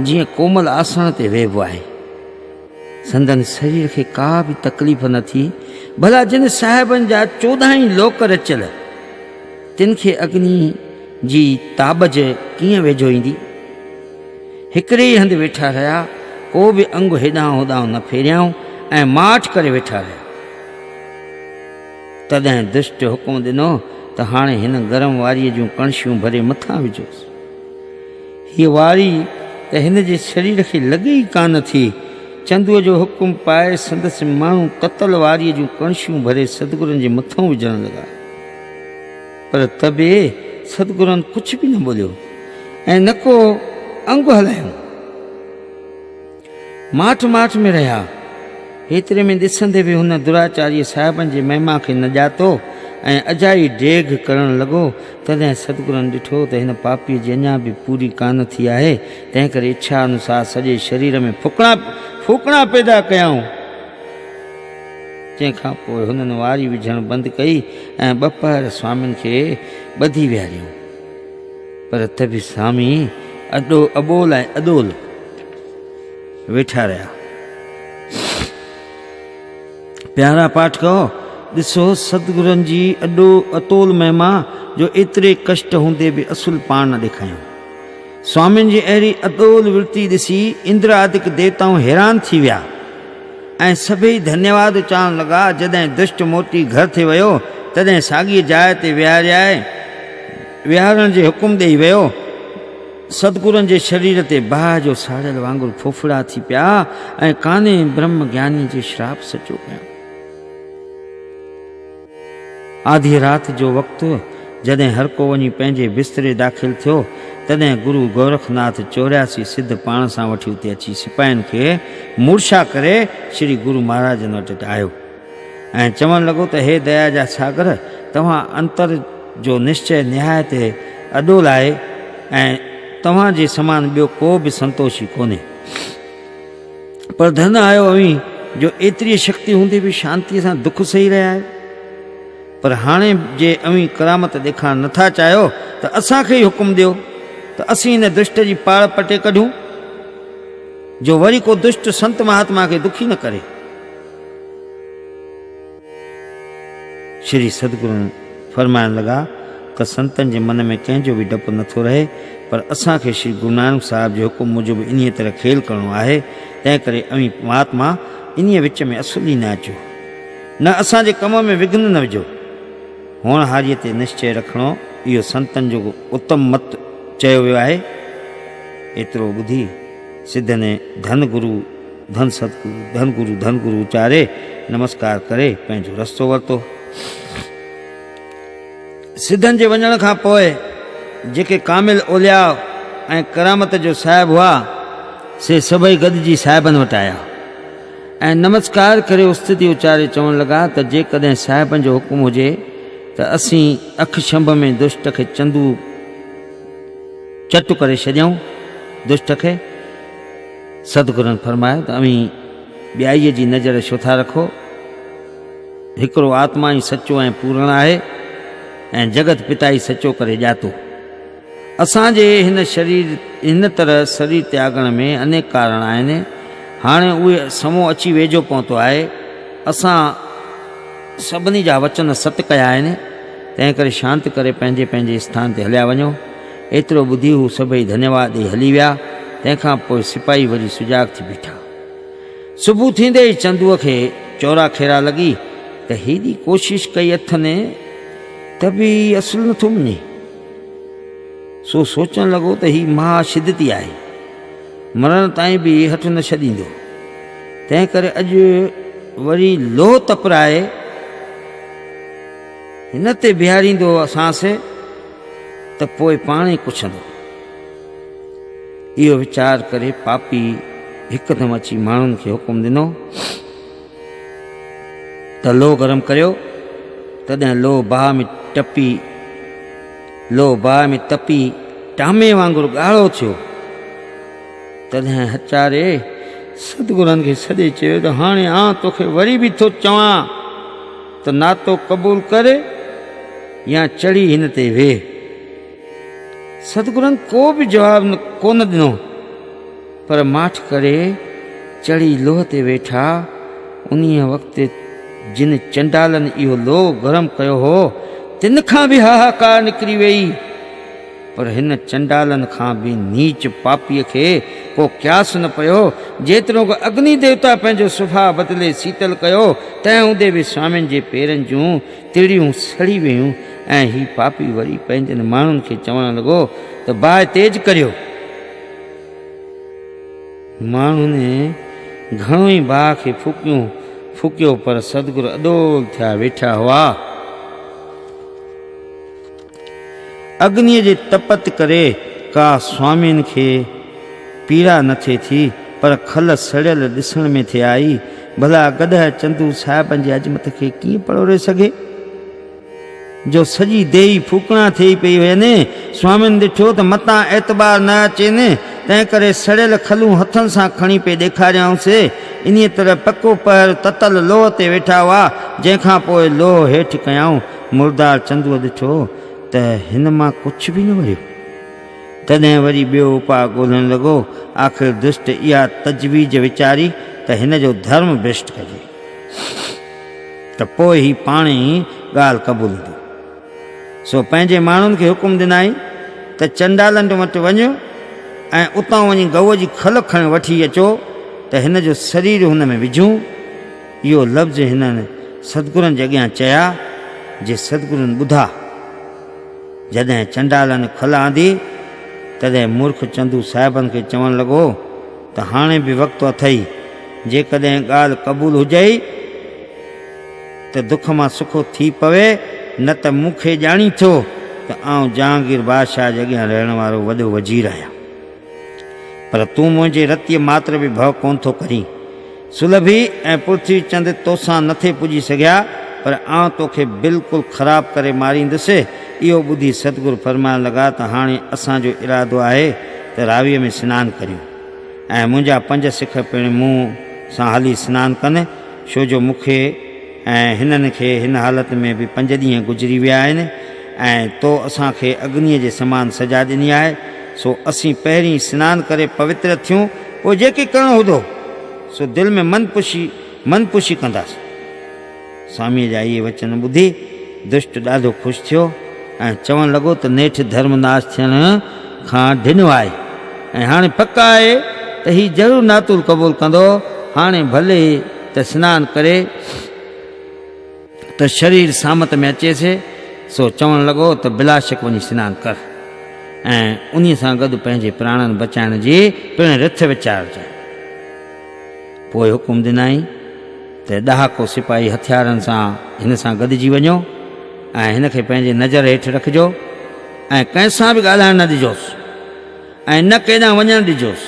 जीअं कोमल आसन ते वेहबो आहे। संदन शरीर खे का बि तकलीफ़ न थी। भला जिन साहिबनि जा 14 लोक रचियल, तिन खे अग्नि जी ताबज कीअं वेझो ईंदी? हिकिड़े ई हंधि वेठा रहिया, को बि अंग हेॾां होॾां न फेरियाऊं ऐं माठ करे वेठा रहिया। तॾहिं दुष्ट हुकुम ॾिनो त हाणे हिन गरम वारीअ जूं कणशियूं भरे मथां विझोसि। हीअ वारी त हिन जे शरीर खे लॻे ई कान थी। चंदूअ जो हुकुम पाए संदसि माण्हू ततल वारीअ जूं कणशियूं भरे सतगुरनि जे मथां विझण लॻा, पर तबे सतगुरनि कुझु बि न ॿोलियो ऐं न को अंग हलायो। माठ में रहिया। हेतिरे में ॾिसंदे बि हुन दुराचार्य साहिबनि जे महिमा खे न ॼातो ऐं अजाई डेघ करणु लॻो। तॾहिं सतगुरनि ॾिठो त हिन पापीअ जी अञा बि पूरी कान थी आहे, तंहिं करे इच्छा अनुसार सॼे शरीर में फूकणा पैदा कयऊं तंहिंखां पोइ हुननि वारी विझणु बंदि कई ऐं ॿ पहर स्वामियुनि खे ॿधी विहारियूं। पर त बि स्वामी अबोल ऐं अॾोल वेठा रहिया। प्यारा पाठको, ॾिसो सतगुरनि जी अतोल महिमा जो एतिरे कष्ट हूंदे बि असुल पाण न ॾेखारियूं। स्वामियुनि जी अहिड़ी अतोल वृत्ति ॾिसी इंद्र आदिक देवताऊं हैरान थी विया ऐं सभई धन्यवाद उचारण लॻा। जॾहिं दुष्ट मोती घर थी वियो तॾहिं साॻी जाइ ते विहारण जे हुकुम ॾेई वियो। सतगुरनि जे शरीर ते बाहि जो साड़ियल वांगुरु फोफड़ा थी पिया ऐं कान्हे ब्रह्म ज्ञानी जे श्राप सचो कया। आधी राति जो वक़्तु जॾहिं हर को वञी पंहिंजे बिस्तरे दाख़िल थियो तॾहिं गुरु गोरखनाथ 84 सिद्ध पाण सां वठी उते अची सिपाहियुनि खे मूर्छा करे श्री गुरु महाराजनि वटि आयो ऐं चवणु लॻो त हे दया जा सागर, तव्हां अंतर जो निश्चय निहायत अॾोल आहे ऐं तव्हां जे समान ॿियो को बि संतोषी कोन्हे। पर धन आयो अवी जो एतिरी शक्ति हूंदे बि शांतीअ सां दुख सही रहिया आहियो। पर हाणे जे अवी करामत ॾेखारणु नथा चाहियो त असांखे ई हुकुम ॾियो त असीं हिन दुष्ट जी पाड़ पटे कढूं जो वरी को दुष्ट संत महात्मा खे दुखी न करे। श्री सतगुरु फरमाइण लॻा त संतनि जे मन में कंहिंजो बि डपु नथो रहे, पर असांखे श्री गुरु नानक साहिब जे हुकुम मूजिबि इन तरह खेल करिणो आहे। तंहिं करे अवी महात्मा इन विच में असुली न अचो, न असांजे कम में विघ्न न विझो। होणहारीअ ते निश्चय रखणो इहो संतनि जो उत्तम मत चयो वियो आहे। एतिरो ॿुधी सिद्धने धन गुरु उचारे नमस्कार करे पंहिंजो रस्तो वरितो। सिद्धनि जे वञण खां पोइ जेके कामिल ओलिया ऐं करामत जो साहिब हुआ से सभई गॾिजी साहिबनि वटि आया ऐं नमस्कार करे उस्तिति उचारे चवणु लॻा त जेकॾहिं साहिबनि जो हुकुम हुजे त असीं अख छंभ में दुष्ट खे चंदू चटु करे छॾियऊं। दुष्ट खे सतगुरनि फरमायो त अवी ॿियाईअ जी नज़र छो था रखो, हिकिड़ो आत्मा ई सचो ऐं पूर्ण आहे ऐं जगत पिता ई सचो करे ॼातो। असांजे हिन तरह शरीर त्यागण में अनेक कारण आहिनि। हाणे उहे समो अची वेझो पहुतो आहे। असां सभिनी जा वचन सत कया आहिनि, तंहिं करे शांत करे पंहिंजे पंहिंजे स्थान ते हलिया वञो। एतिरो ॿुधी हू सभई धन्यवाद ॾेई हली विया। तंहिंखां पोइ सिपाही वरी सुजाग थी बीठा। सुबुह थींदे ई चंदूअ खे चौरा खेरा लॻी त हेॾी कोशिश कई अथनि त बि असुल नथो मञे। सो सोचणु लॻो त ही महाशिदती आहे, मरण ताईं बि हथ न छॾींदो। तंहिं करे अॼु वरी लोह तपराए हिन ते बीहारींदो सांस त पोइ पाण ई कुछंदो। इहो वीचार करे पापी हिकदमि अची माण्हुनि खे हुकुम ॾिनो त लोह गरम करियो। तॾहिं लोह बाहि में तपी टामे वांगुरु ॻाढ़ो थियो। तॾहिं हचारे सतगुरनि खे सॾे चयो त हाणे आउं तोखे वरी बि थो चवां त नातो क़बूल करे या चढ़ी हिन ते वेह। सतगुरनि को बि जवाबु कोन ॾिनो, पर माठ करे चढ़ी लोह ते वेठा। उन वक़्तु जिन चंडालनि इहो लोह गरम कयो हो तिन खां बि हाहाकार निकिरी वई। पर हिन चंडालनि खां बि नीच पापीअ खे को क्यास न पियो। जेतिरो अग्नि देवता पंहिंजो सुभाउ बदिले शीतल कयो, तंहिं हूंदे बि स्वामियुनि जे पेरनि जूं तिड़ियूं सड़ी वियूं ऐं ही पापी वरी पंहिंजनि माण्हुनि खे चवणु लॻो त बाहि तेज करियो। माण्हुनि घणो ई बाहि खे फूकियो, पर सतगुरु अॾोल थिया वेठा हुआ। अग्नीअ जे तपत करे का स्वामियुनि खे पीड़ा न थिए थी, पर खल सड़ियल ॾिसण में थे आई। भला गॾह चंदू साहिबनि जे अजमत खे कीअं परोड़े सघे जो सॼी देही फूकणा थी पई वञे। स्वामियुनि ॾिठो त मतां एतबार न अचेनि त तंहिं करे सड़ियल खलूं हथनि सां खणी पे ॾेखारियाऊंसि। इन तरह पको पहर ततल लोह ते वेठा हुआ। जंहिंखां पोइ लोह हेठि कयाऊं। मुर्दार चंदूअ ॾिठो त हिन मां कुझु बि न वरियो। तॾहिं वरी ॿियो उपाउ ॻोल्हणु लॻो। आख़िर दुष्ट इहा तजवीज़ वीचारी त हिन जो धर्म भ्रष्ट कजे त पोइ ही पाण ई ॻाल्हि क़बूल थी। सो पंहिंजे माण्हुनि खे हुकुम ॾिनाई त चंडालनि वटि वञो ऐं उतां वञी गऊअ जी खल खणी वठी अचो त हिन जो शरीर हुन में विझूं। इहो लफ़्ज़ हिननि सतगुरनि जे अॻियां चया। जे सतगुरुनि ॿुधा। जॾहिं चंडालनि खल आंदी तॾहिं मूर्ख चंदू साहिबनि खे चवणु लॻो त हाणे बि वक़्तु अथई। जेकॾहिं ॻाल्हि क़बूल हुजई त दुख मां सुखो थी पवे, न त मूंखे ॼाणी थो त आउं जहांगीर बादशाह जे अॻियां रहण वारो वॾो वज़ीर आहियां। पर तूं मुंहिंजे रतीअ मात्र बि भउ कोन थो करीं। सुलभी ऐं पृथ्वी चंद तोसां नथे पुॼी सघिया, पर आउं तोखे बिल्कुलु ख़राबु करे मारींदुसि। इहो ॿुधी सतगुरु फरमाइण लॻा त हाणे असांजो इरादो आहे त रावीअ में सनानु करियूं ऐं मुंहिंजा 5 सिख पिणु मूं सां हली सनानु कनि। छो जो मूंखे ऐं हिननि खे हिन हालत में बि 5 ॾींहं गुज़री विया आहिनि ऐं तो असांखे अग्नीअ जे समान सजा ॾिनी आहे। सो असीं पहिरीं सनानु करे पवित्र थियूं, पोइ जेके करिणो हूंदो सो दिलि में मनपुशी कंदासीं। स्वामीअ जा इहे वचन ॿुधी दुष्ट ॾाढो ख़ुशि थियो ऐं चवणु लॻो त नेठि धर्मनाश थियण खां ढिनो आहे ऐं हाणे पक आहे त हीउ ज़रूरु नातुल क़बूल कंदो। हाणे भले त सनानु करे त शरीर सामत में अचेसि। सो चवणु लॻो त बिलाशक वञी सनानु कर ऐं उन सां गॾु पंहिंजे प्राणनि बचाइण जी पिणु रिथ वीचारजांइ। पोइ हुकुम ॾिनाई त ॾहाको सिपाही हथियारनि सां हिन सां गॾिजी वञो ऐं हिन खे पंहिंजे नज़र हेठि रखिजो ऐं कंहिंसां बि ॻाल्हाइण न ॾिजोसि ऐं न केॾांहुं वञणु ॾिजोसि।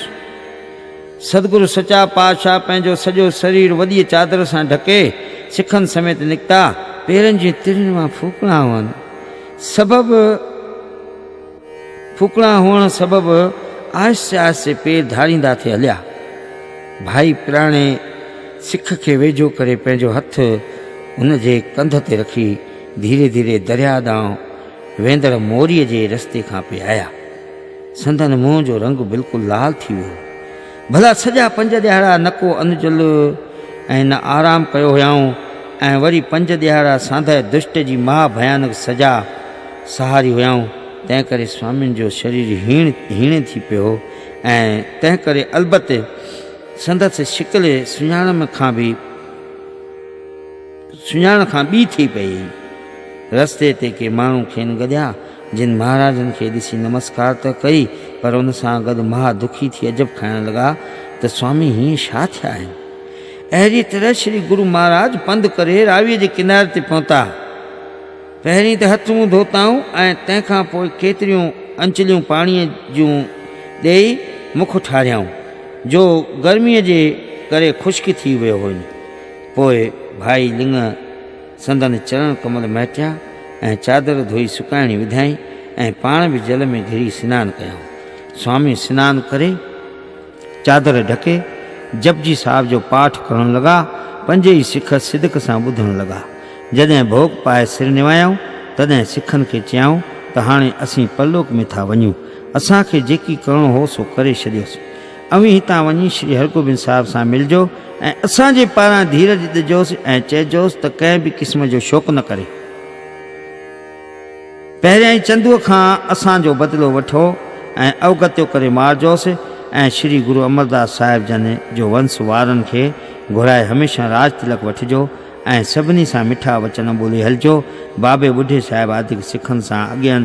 सतगुरु सचा पातशाह पंहिंजो सॼो शरीर वॾीअ चादर सां ढके सिखनि समेत निकिता। पेरनि जी तिरियुनि मां फूकणा हुअण सबबु आहिस्ते आहिस्ते पेर धारींदा थिए हलिया। भाई प्राणे सिख खे वेझो करे पंहिंजो हथु हुन जे कंध ते रखी धीरे धीरे दरिया ॾांहुं वेंदड़ मोरीअ जे रस्ते खां पे आया। संदन मुंहं जो रंग बिल्कुलु लाल थी वियो। भला सॼा 5 ॾियारा न को अनजुल ऐं न आराम कयो हुयाऊं ऐं वरी 5 ॾियारा सांधे दुष्ट जी महा भयानक सजा सहारी हुयाऊं। तंहिं करे स्वामियुनि जो शरीर हीणे थी पियो ऐं तंहिं करे अलबत्ते संदसि शिकिल सुञाण खां ॿी थी पई। रस्ते ते के माण्हू खेनि गॾिया जिन महाराजनि खे ॾिसी नमस्कार त कई, पर उन सां गॾु महा दुखी थी अजब खाइण लॻा त स्वामी हीअं छा थिया आहिनि। अहिड़ी तरह श्री गुरु महाराज पंधु करे रावीअ जे किनारे ते पहुता। पहिरीं त हथ मुंहुं धोताऊं ऐं तंहिंखां पोइ केतिरियूं अंचलियूं पाणीअ जूं ॾेई मुख ठारियाऊं जो गर्मीअ जे करे ख़ुश्क थी वियो हुई। पोइ भाई लिंग संदन चरण कमल महिटिया ऐं चादर धोई सुकाइणी विधाई ऐं पाण बि जल में घिरी सनानु कयाऊं। स्वामी सनानु करे चादर ढके जपजी साहिब जो पाठ करणु लॻा। 5 ई सिख सिदक सां ॿुधणु लॻा। जॾहिं भोग पाए सिर निवायाऊं तॾहिं सिखनि खे चयाऊं त हाणे असीं परलोक में था वञूं। असांखे जेकी करिणो हो सो करे छॾियोसीं। अवी हितां वञी श्री हरगोबिंद साहिब सां मिलजो ऐं असांजे पारां धीरज ॾिजोसि ऐं चइजोसि त कंहिं बि क़िस्म जो शोक न करे। पहिरियां ई चंदूअ खां असांजो बदिलो वठो ऐं अवगत्यो करे मारजोसि ऐं श्री गुरु अमरदास साहिब जन जो वंश वारनि खे घुराए हमेशह राज तिलक वठिजो ऐं सभिनी सां मिठा वचन ॿोले हलिजो। बाबे ॿुढे साहिब आदि सिखनि सां अॻियां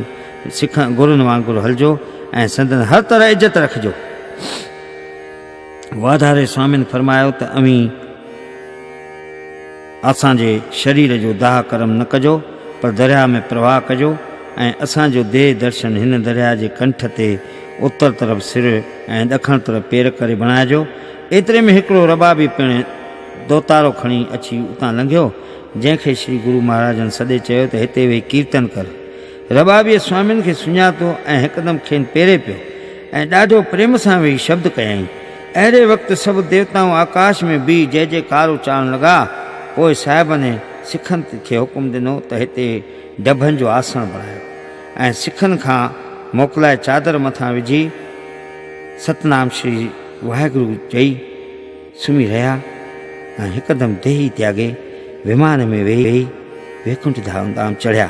गुरुनि वांगुरु हलिजो ऐं संदन हर तरह इज़त रखिजो। वाधारे स्वामिनि फरमायो त अवी असांजे शरीर जो दाह कर्म न कजो, पर दरिया में प्रवाह कजो ऐं असांजो देह दर्शन हिन दरिया जे कंठ ते उत्तर तरफ़ सिर ऐं ॾखण तरफ़ पेर करे बणाइजो। एतिरे में हिकिड़ो रबाबी पिणु दोतारो खणी अची उतां लंघियो, जंहिंखे श्री गुरु महाराजनि सॾे चयो त हिते वेही कीर्तन कर। रबाबीअ स्वामियुनि खे सुञातो ऐं हिकदमि खेनि पेरे पियो ऐं ॾाढो प्रेम सां वेही शब्द कयईं। अहिड़े वक़्तु सभु देवताऊं आकाश में बीह जय जयकार उचारण लॻा। पोइ साहिबनि सिखनि खे हुकुम ॾिनो त हिते डभनि जो आसन बणायो ऐं सिखनि खां मोकिलाए चादर मथां विझी सतनाम श्री वाहेगुरु चई सुम्ही रहिया ऐं हिकदमि देही त्यागे विमान में वेही वैकुंठ धाम चढ़िया।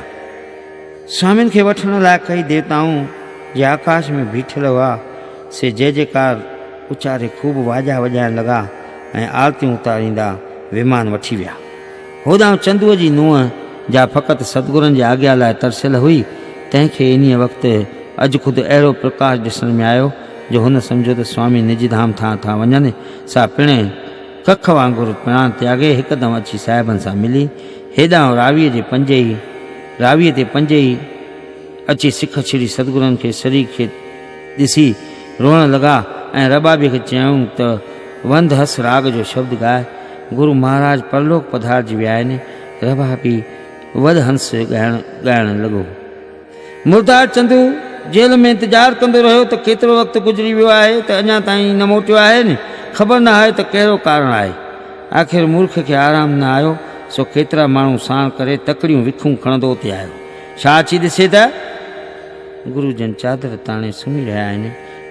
स्वामिनि खे वठण लाइ कई देवताऊं जे आकाश में बीठल हुआ से जय जयकार उचारे खूब वाजा वॼाइण लॻा ऐं आरतियूं उतारींदा विमान वठी विया। होॾां चंदूअ जी नुंहुं जा फ़क़ति सतगुरनि जे आज्ञा लाइ तरसियल हुई। तंहिंखे इन वक़्तु अॼु ख़ुदि अहिड़ो प्रकाश ॾिसण में आयो जो हुन सम्झो त स्वामी निज धाम था वञनि। सा पिणे कख वांगुरु प्राण त्यागे हिकदमि अची साहिबनि सां मिली। हेॾां रावीअ ते पंजे ई अची सिख श्री सतगुरनि खे शरीर खे ॾिसी रोअण लॻा ऐं रबाबी खे चयूं त वंद हस राग जो शब्द ॻाए। गुरु महाराज परलोक पधारजी विया आहिनि। रबाबी वध हंस ॻाइण लॻो। मुर्दार चंदू जेल में इंतज़ारु कंदो रहियो त केतिरो वक़्तु गुज़री वियो आहे त अञा ताईं न मोटियो आहे न। ख़बर न आहे त कहिड़ो कारण आहे। आख़िर मूर्ख खे आराम न आयो सो केतिरा माण्हू साण करे तकड़ियूं विखूं खणंदो उते आयो। छा अची ॾिसे त गुरुजन चादर ताणे सुम्ही रहिया आहिनि।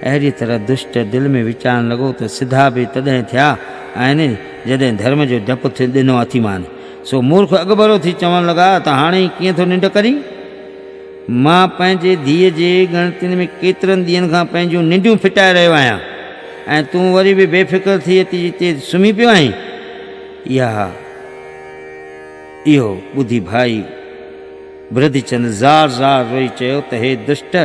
अहिड़ी तरह दुष्ट दिलि में वीचारणु लॻो त सिधा बि तॾहिं थिया आहिनि जॾहिं धर्म जो डपु ॾिनो अथीमान। सो मूर्ख अॻभरो थी चवणु लॻा त हाणे कीअं थो निंड करी। मां पंहिंजे धीअ जे गणतियुनि में केतिरनि ॾींहंनि खां पंहिंजूं निंडियूं फिटाए रहियो आहियां ऐं तूं वरी बि बेफ़िक्र थी अची हिते सुम्ही पियो आहीं। इहो ॿुधी भाई बृद्धचंद ज़ार रोई चयो त हे दुष्ट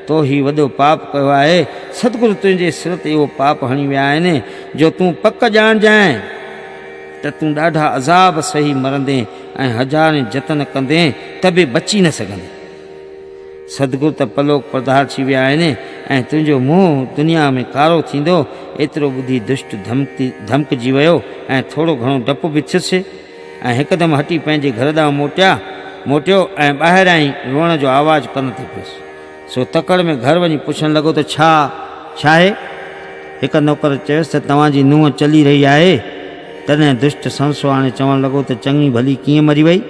तो ही वॾो पाप कयो आहे। सतगुरु तुंहिंजे सिर ते इहो पाप हणी विया आहिनि जो तूं पक ॼाणजांइ त तूं ॾाढा अज़ाब सही मरंदे ऐं हज़ारे जतन कंदे त बि बची न सघंदे। सतगुरु त पलोक पधारजी विया आहिनि ऐं तुंहिंजो मुंहुं दुनिया में कारो थींदो। एतिरो ॿुधी दुष्ट धमकजी वियो ऐं थोरो घणो डपु बि थियुसि ऐं हिकदमि हटी पंहिंजे घर ॾांहुं मोटियो ऐं ॿाहिरां ई रोअण जो आवाज़ु कनि थी पियुसि। सो तकड़ में घर वञी पुछणु लॻो त छा आहे। हिकु नौकर चयुसि त तव्हांजी नुंहुं चली रही आहे। तॾहिं दुष्ट संसो हाणे चवणु लॻो त चङी भली कीअं मरी वई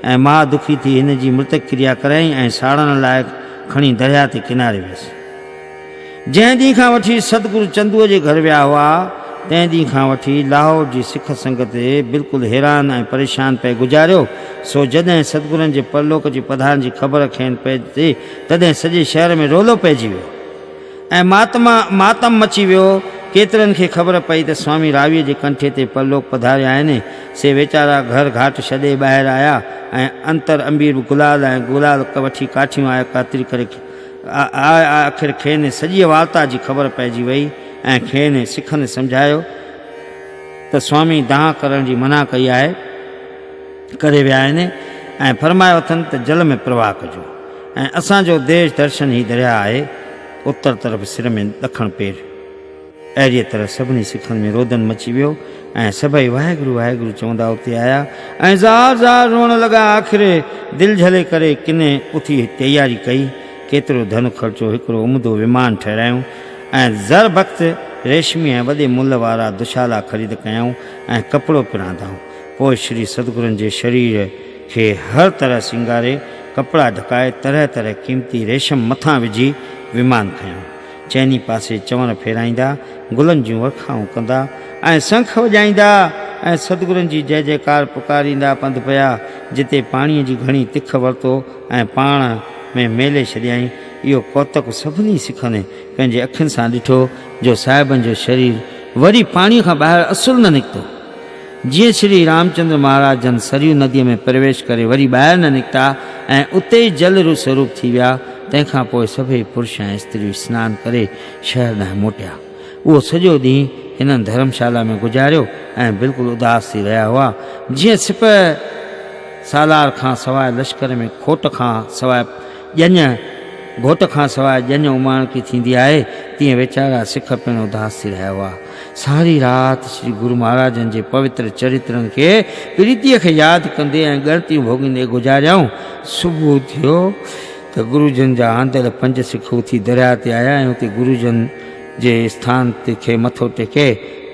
ऐं मां दुखी थी हिन जी मृतक क्रिया कराई ऐं साड़ण लाइ खणी दरिया ते किनारे वियसि। जंहिं ॾींहं खां वठी सतगुरु चंदूअ जे घर विया हुआ तंहिं ॾींहं खां वठी लाहौर जी सिख संगत बिल्कुलु हैरान ऐं परेशान पे गुज़ारियो। सो जॾहिं सतगुरनि जे परलोक जी पधारण जी ख़बर खेनि पइजी तॾहिं सॼे शहर में रोलो पइजी वियो ऐं मातम मची वियो। केतिरनि खे ख़बर पई त स्वामी रावीअ जे कंठे ते परलोक पधारिया आहिनि। से वीचारा घर घाट छॾे ॿाहिरि आया ऐं अंतर अंबीर गुलाल वठी काठियूं आया कातिरी करे आख़िर खेनि सॼी वार्ता जी ख़बर पइजी वई ऐं खेनि सिखनि सम्झायो त स्वामी दाह करण जी मना कई आहे करे विया आहिनि ऐं फरमायो अथनि त जल में प्रवाह कजो ऐं असांजो देश दर्शन ई दरिया आहे उत्तर तरफ़ सिर में ॾखण पेर। अहिड़ीअ तरह सभिनी सिखनि में रोदन मची वियो ऐं सभई वाहेगुरु वाहेगुरु चवंदा उते आया ऐं ज़ार रोअण लॻा। आख़िर दिलि झले करे किने उथी तयारी कई। केतिरो धन ख़र्चो हिकिड़ो उम्दो विमान ठहिरायूं ऐं ज़र वक़्त रेशमी ऐं वॾे मुल वारा दुशाला ख़रीद कयऊं ऐं कपिड़ो पिरांदाऊं। पोइ श्री सतगुरुनि जे शरीर खे हर तरह सिंगारे कपिड़ा ढकाए तरह तरह क़ीमती रेशम मथां विझी विमान खयूं। चइनी पासे चवण फेराईंदा गुलनि जूं वर्खाऊं कंदा ऐं शंख वॼाईंदा ऐं सतगुरुनि जी जय जयकार पुकारींदा पंधु पिया। जिते पाणीअ जी घणी तिख वरितो ऐं पाण में मेले छॾियईं। इहो कौतक सभिनी सिखनि पंहिंजे अखियुनि सां ॾिठो जो साहिबनि जो शरीर वरी पाणीअ खां ॿाहिरि असुलु न निकितो। जीअं श्री रामचंद्र महाराज जन सरयू नदीअ में प्रवेश करे वरी ॿाहिरि न निकिता ऐं उते ई जल रूप स्वरूप थी विया। तंहिंखां पोइ सभई पुरुष ऐं स्त्रियूं सनानु करे शहर ॾांहुं मोटिया। उहो सॼो ॾींहुं हिननि धर्मशाला में गुज़ारियो ऐं बिल्कुलु उदास थी रहिया हुआ। जीअं सिपह सालार खां सवाइ लश्कर में घोट खां सवाइ ॼञ उमाणकी थींदी आहे तीअं वीचारा सिख पिणु उदास थी रहिया हुआ। सारी राति श्री गुरु महाराजनि जे पवित्र चरित्रनि खे प्रीतीअ खे यादि कंदे ऐं ॻणतियूं भोॻींदे गुज़ारियाऊं। सुबुह थियो त त गुरुजन जा आंदर 5 सिख उथी दरिया ते आया ऐं उते गुरुजन जे स्थान ते खे मथो टेके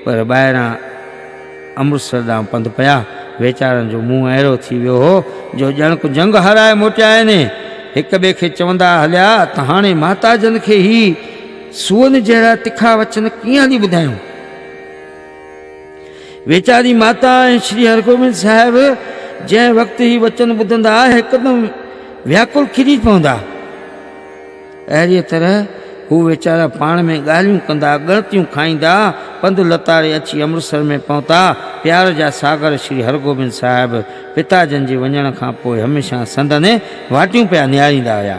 पर ॿाहिरां अमृतसर ॾांहुं पंधु पिया। वीचारनि जो मुंहुं अहिड़ो थी वियो हो जो ॼण को जंग हाराए मोटिया आहिनि। हिक ॿिए खे चवंदा हलिया त हाणे माता जन खे ही सुअन जहिड़ा तिखा वचन कीअं हली ॿुधायूं। वेचारी माता ऐं श्री हरगोबिंद साहिब जंहिं वक़्तु ही वचन ॿुधंदा हिकदमि व्याकुल खिरी पवंदा। अहिड़ीअ तरह हू वीचारा पाण में ॻाल्हियूं कंदा, ॻणतियूं खाईंदा, पंधु लतारे अची अमृतसर में पहुता। प्यार जा सागर श्री हरगोबिंद साहिब पिताजन जे वञण खां पोइ हमेशह संदनि वाटियूं पिया निहारींदा हुआ।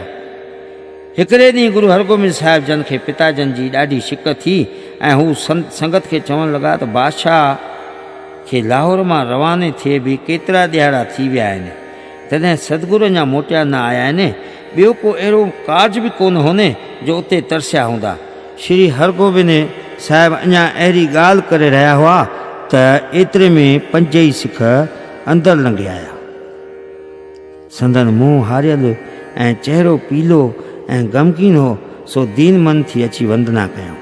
हिकिड़े ॾींहुं गुरु हरगोबिंद साहिब जन खे पिताजन जी ॾाढी शिक थी ऐं हू संगत खे चवणु लॻा त बादशाह खे लाहौर मां रवाने थिए बि केतिरा ॾियारा थी विया आहिनि, तॾहिं सतगुरु अञा मोटिया न आया आहिनि। ॿियो को अहिड़ो कार्ज बि कोन होने जो उते तरसिया हूंदा। श्री हरगोबिंद साहिब अञा अहिड़ी ॻाल्हि करे रहिया हुआ त एतिरे में 5 ई सिख अंदरि लंघे आया। संदन मुंहुं हारियल ऐं चहिरो पीलो ऐं ग़मगीन हो, सो दीन मन थी अची वंदना कयूं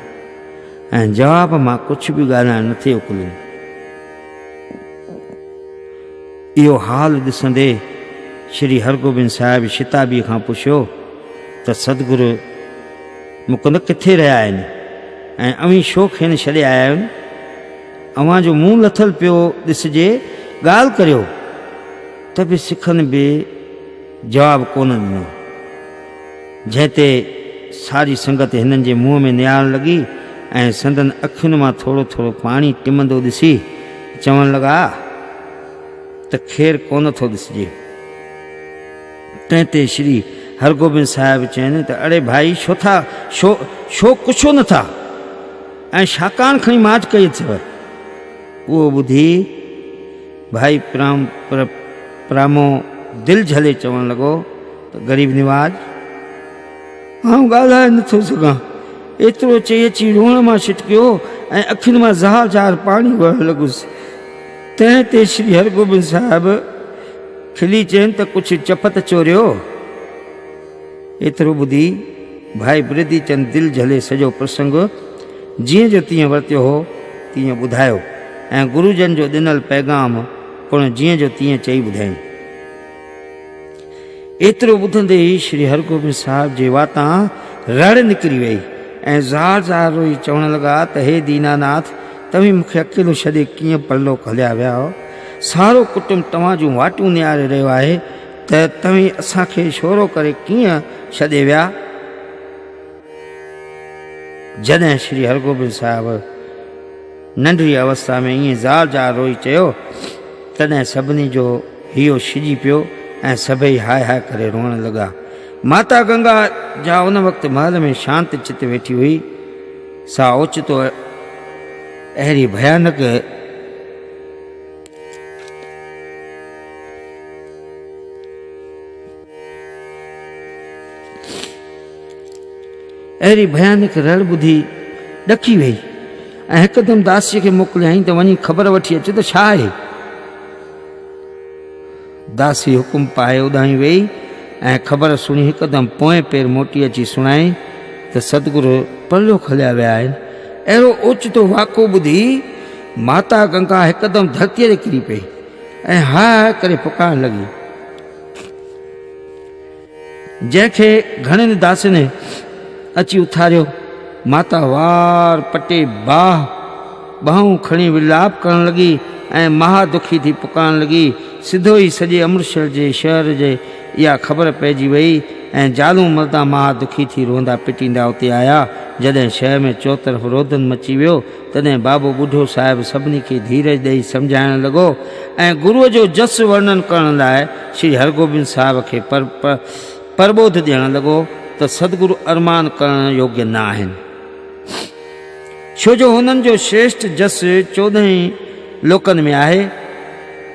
ऐं जवाब मां कुझु बि ॻाल्हाइण न थिए उकलियूं। इहो हाल ॾिसंदे श्री हरगोबिंद साहिब शिताबीअ खां पुछियो त सतगुरु मुकुंद किथे रहिया आहिनि ऐं अवी छो खेनि छॾे आया आहिनि? अव्हां जो मुंहुं लथल पियो ॾिसजे, ॻाल्हि करियो। त बि सिखनि बि जवाबु कोन ॾिनो, जंहिं ते सारी संगत हिननि जे मुंहं में निहारण लॻी ऐं संदन अखियुनि मां थोरो थोरो पाणी टिमंदो ॾिसी चवणु लॻा त ख़ैरु कोन थो ॾिसजे। तंहिं ते श्री हरगोबिंद साहिब चवनि त अड़े भाई छो कुछो नथा ऐं छाकाणि खणी माच कई अथव? उहो ॿुधी भाई प्रामो दिलि झले चवणु लॻो त ग़रीब निवाज, आउं ॻाल्हाए नथो सघां। एतिरो चई अची रोअण मां छिटकियो ऐं अखियुनि मां ज़ार ज़ार पाणी वहणु लॻुसि। तंहिं ते श्री हरगोबिंद साहिब खिली चवनि त कुझु चपत चोरियो? एतिरो ॿुधी भाई ब्रिधी चंद दिलि झले सॼो प्रसंग जीअं जो तीअं वरितियो हो तीअं ॿुधायो ऐं गुरुजन जो ॾिनल पैगाम पिणु जीअं जो तीअं चई ॿुधाईं। एतिरो ॿुधंदे ई श्री हरगोबिंद साहिब जे वातां रड़ निकिरी वई ऐं ज़ार ज़ार रोई चवणु लॻा त हे दीनानाथ, तव्हीं मूंखे अकेलो छॾे कीअं परलोक हलिया विया हो? सारो कुटुंब तव्हां जूं वाटियूं निहारे रहियो आहे त तव्हीं असांखे छोरो करे कीअं छॾे विया? जॾहिं श्री हरगोबिंद साहिब नंढड़ी अवस्था में ईअं ज़ार ज़ार रोई चयो, तॾहिं सभिनी जो हियो छिजी पियो ऐं सभई हाय हाय करे रोअण लॻा। माता गंगा जा उन वक़्तु महल में शांति चित वेठी हुई। सा ओचितो अहिड़ी भयानक रड़ ॿुधी ॾकी वई ऐं हिकदमि दासीअ खे मोकिलियईं त वञी ख़बर वठी अचे त छा आहे। दासी हुकुम पाए उॾामी वई ऐं ख़बर सुणी हिकदमि पोएं पेर मोटी अची सुणाई त सतगुरु परलोक हलिया विया आहिनि। अहिड़ो ओचितो वाक़ो ॿुधी माता गंगा हिकदमि धरतीअ ते किरी पई ऐं हाय करे पुकारण लॻी। जंहिंखे घणनि दासियुनि अची उथारियो, माता वार पटे बाहूं खणी विलाप करण लॻी ऐं महा दुखी थी पुकारण लॻी। सिधो ई सॼे अमृतसर जे शहर जे इहा ख़बर पइजी वई ऐं जालूं मर्दा महा दुखी थी रोंदा पिटींदा उते आया। जॾहिं शहर में चौतरफ़ रोदन मची वियो, तॾहिं बाबो ॿुढो साहिबु सभिनी खे धीरज ॾेई सम्झाइण लॻो ऐं गुरूअ जो जस वर्णन करण लाइ श्री हरगोबिंद साहिब खे परबोध ॾियणु लॻो त सतगुरु अरमान करण योग्य न आहिनि, छो जो हुननि जो श्रेष्ठ जस 14 लोकनि में आहे।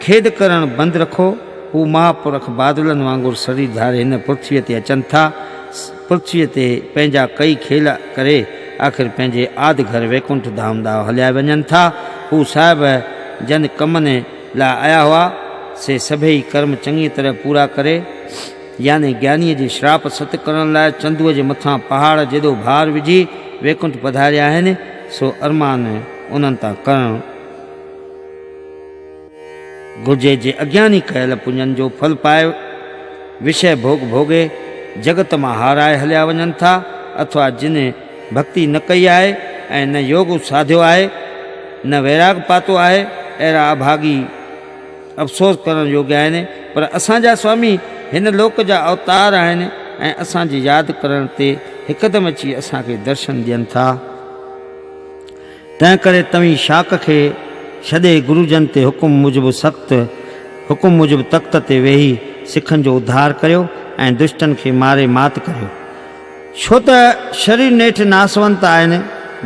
खेद करणु बंदि रखो, हू महापुरख बादलनि वांगुरु शरीर धारे हिन पृथ्वीअ ते अचनि था। पृथ्वीअ ते पंहिंजा कई खेल करे आख़िर पंहिंजे आदि घर वैकुंठ धाम ॾांहुं हलिया वञनि था। हू साहिब जन कमनि लाइ आया हुआ, से सभई कर्म चङी तरह पूरा करे यानी ज्ञानीअ जे श्राप सत करण लाइ चंदूअ जे मथां पहाड़ जेॾो भार विझी वैकुंठ पधारिया आहिनि, सो अरमान उन्हनि तां करणु घुर्जे। जे अज्ञानी कयल पुञनि जो फल पाए विषय भोग भोगे जगत मां हाराए हलिया वञनि था, अथवा जिन भक्ति न कई आहे ऐं न योग साधियो आहे, न वैराग पातो आहे, अहिड़ा अभागी अफ़सोस करण योग्य आहिनि। पर असांजा स्वामी हिन लोक जा अवतार आहिनि ऐं असांजी यादि करण ते हिकदमि अची असांखे दर्शन ॾियनि था। तंहिं करे तव्हीं शाक खे छॾे गुरुजन ते हुकुम मूजिबि तख़्त ते वेही सिखनि जो उद्धार करियो ऐं दुष्टनि खे मारे मात करियो। छो त शरीर नेठि नासवंत आहिनि।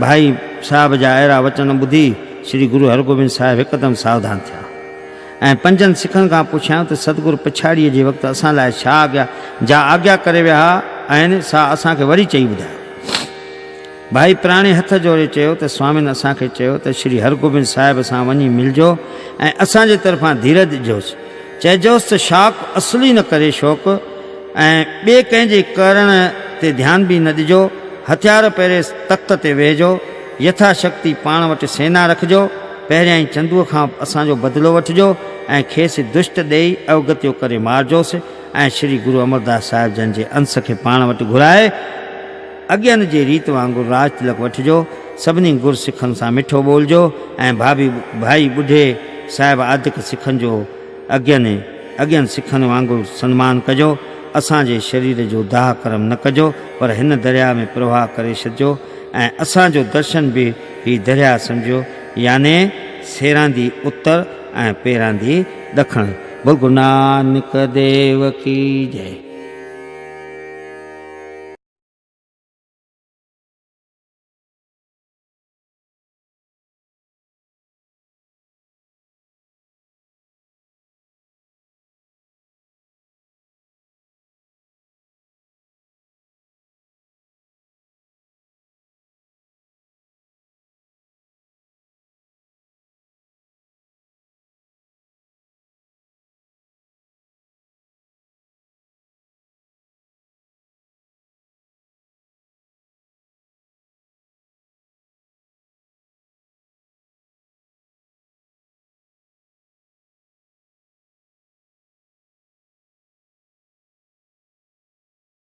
भाई साहिब जा अहिड़ा वचन ॿुधी श्री गुरु हरगोबिंद साहिब हिकदमि सावधान थिया ऐं पंजनि सिखनि खां पुछियां त सतगुरु पछाड़ीअ जे वक़्तु असां लाइ छा आज्ञा करे विया आहिनि, सा असांखे वरी चई ॿुधायो। भाई प्राणी हथ जोड़े चयो त स्वामिनि असांखे चयो त श्री हरगोबिंद साहिब सां वञी मिलजो ऐं असांजे तरफ़ां धीरज ॾिजोसि। चइजोसि त शाक असली न करे शौक़ु ऐं ॿिए कंहिंजे करण ते ध्यानु बि न ॾिजो। हथियार पहिरें तख़्त ते वेहिजो, यथाशक्ति पाण वटि सेना रखिजो। पहिरियां ई चंदूअ खां असांजो बदिलो वठिजो ऐं खेसि दुष्ट ॾेई अवगतियो करे मारिजोसि ऐं श्री गुरु अमरदास साहिब जन जे अंश खे पाण वटि घुराए अज्ञान जे रीत वांगुरु राज तिलक वठिजो। सभिनी गुर सिखनि सां मिठो ॿोलिजो ऐं भाई ॿुढे साहिब आदिक सिखनि जो अज्ञान सिखनि वांगुरु सन्मान कजो। असांजे शरीर जो दाह कर्म न कजो, पर हिन दरिया में प्रवाह करे छॾिजो ऐं असांजो दर्शन बि ही दरिया सम्झो, याने सेरांदी उत्तर ऐं पेरांदी ॾखण। बोल गुरु नानक देव की जय।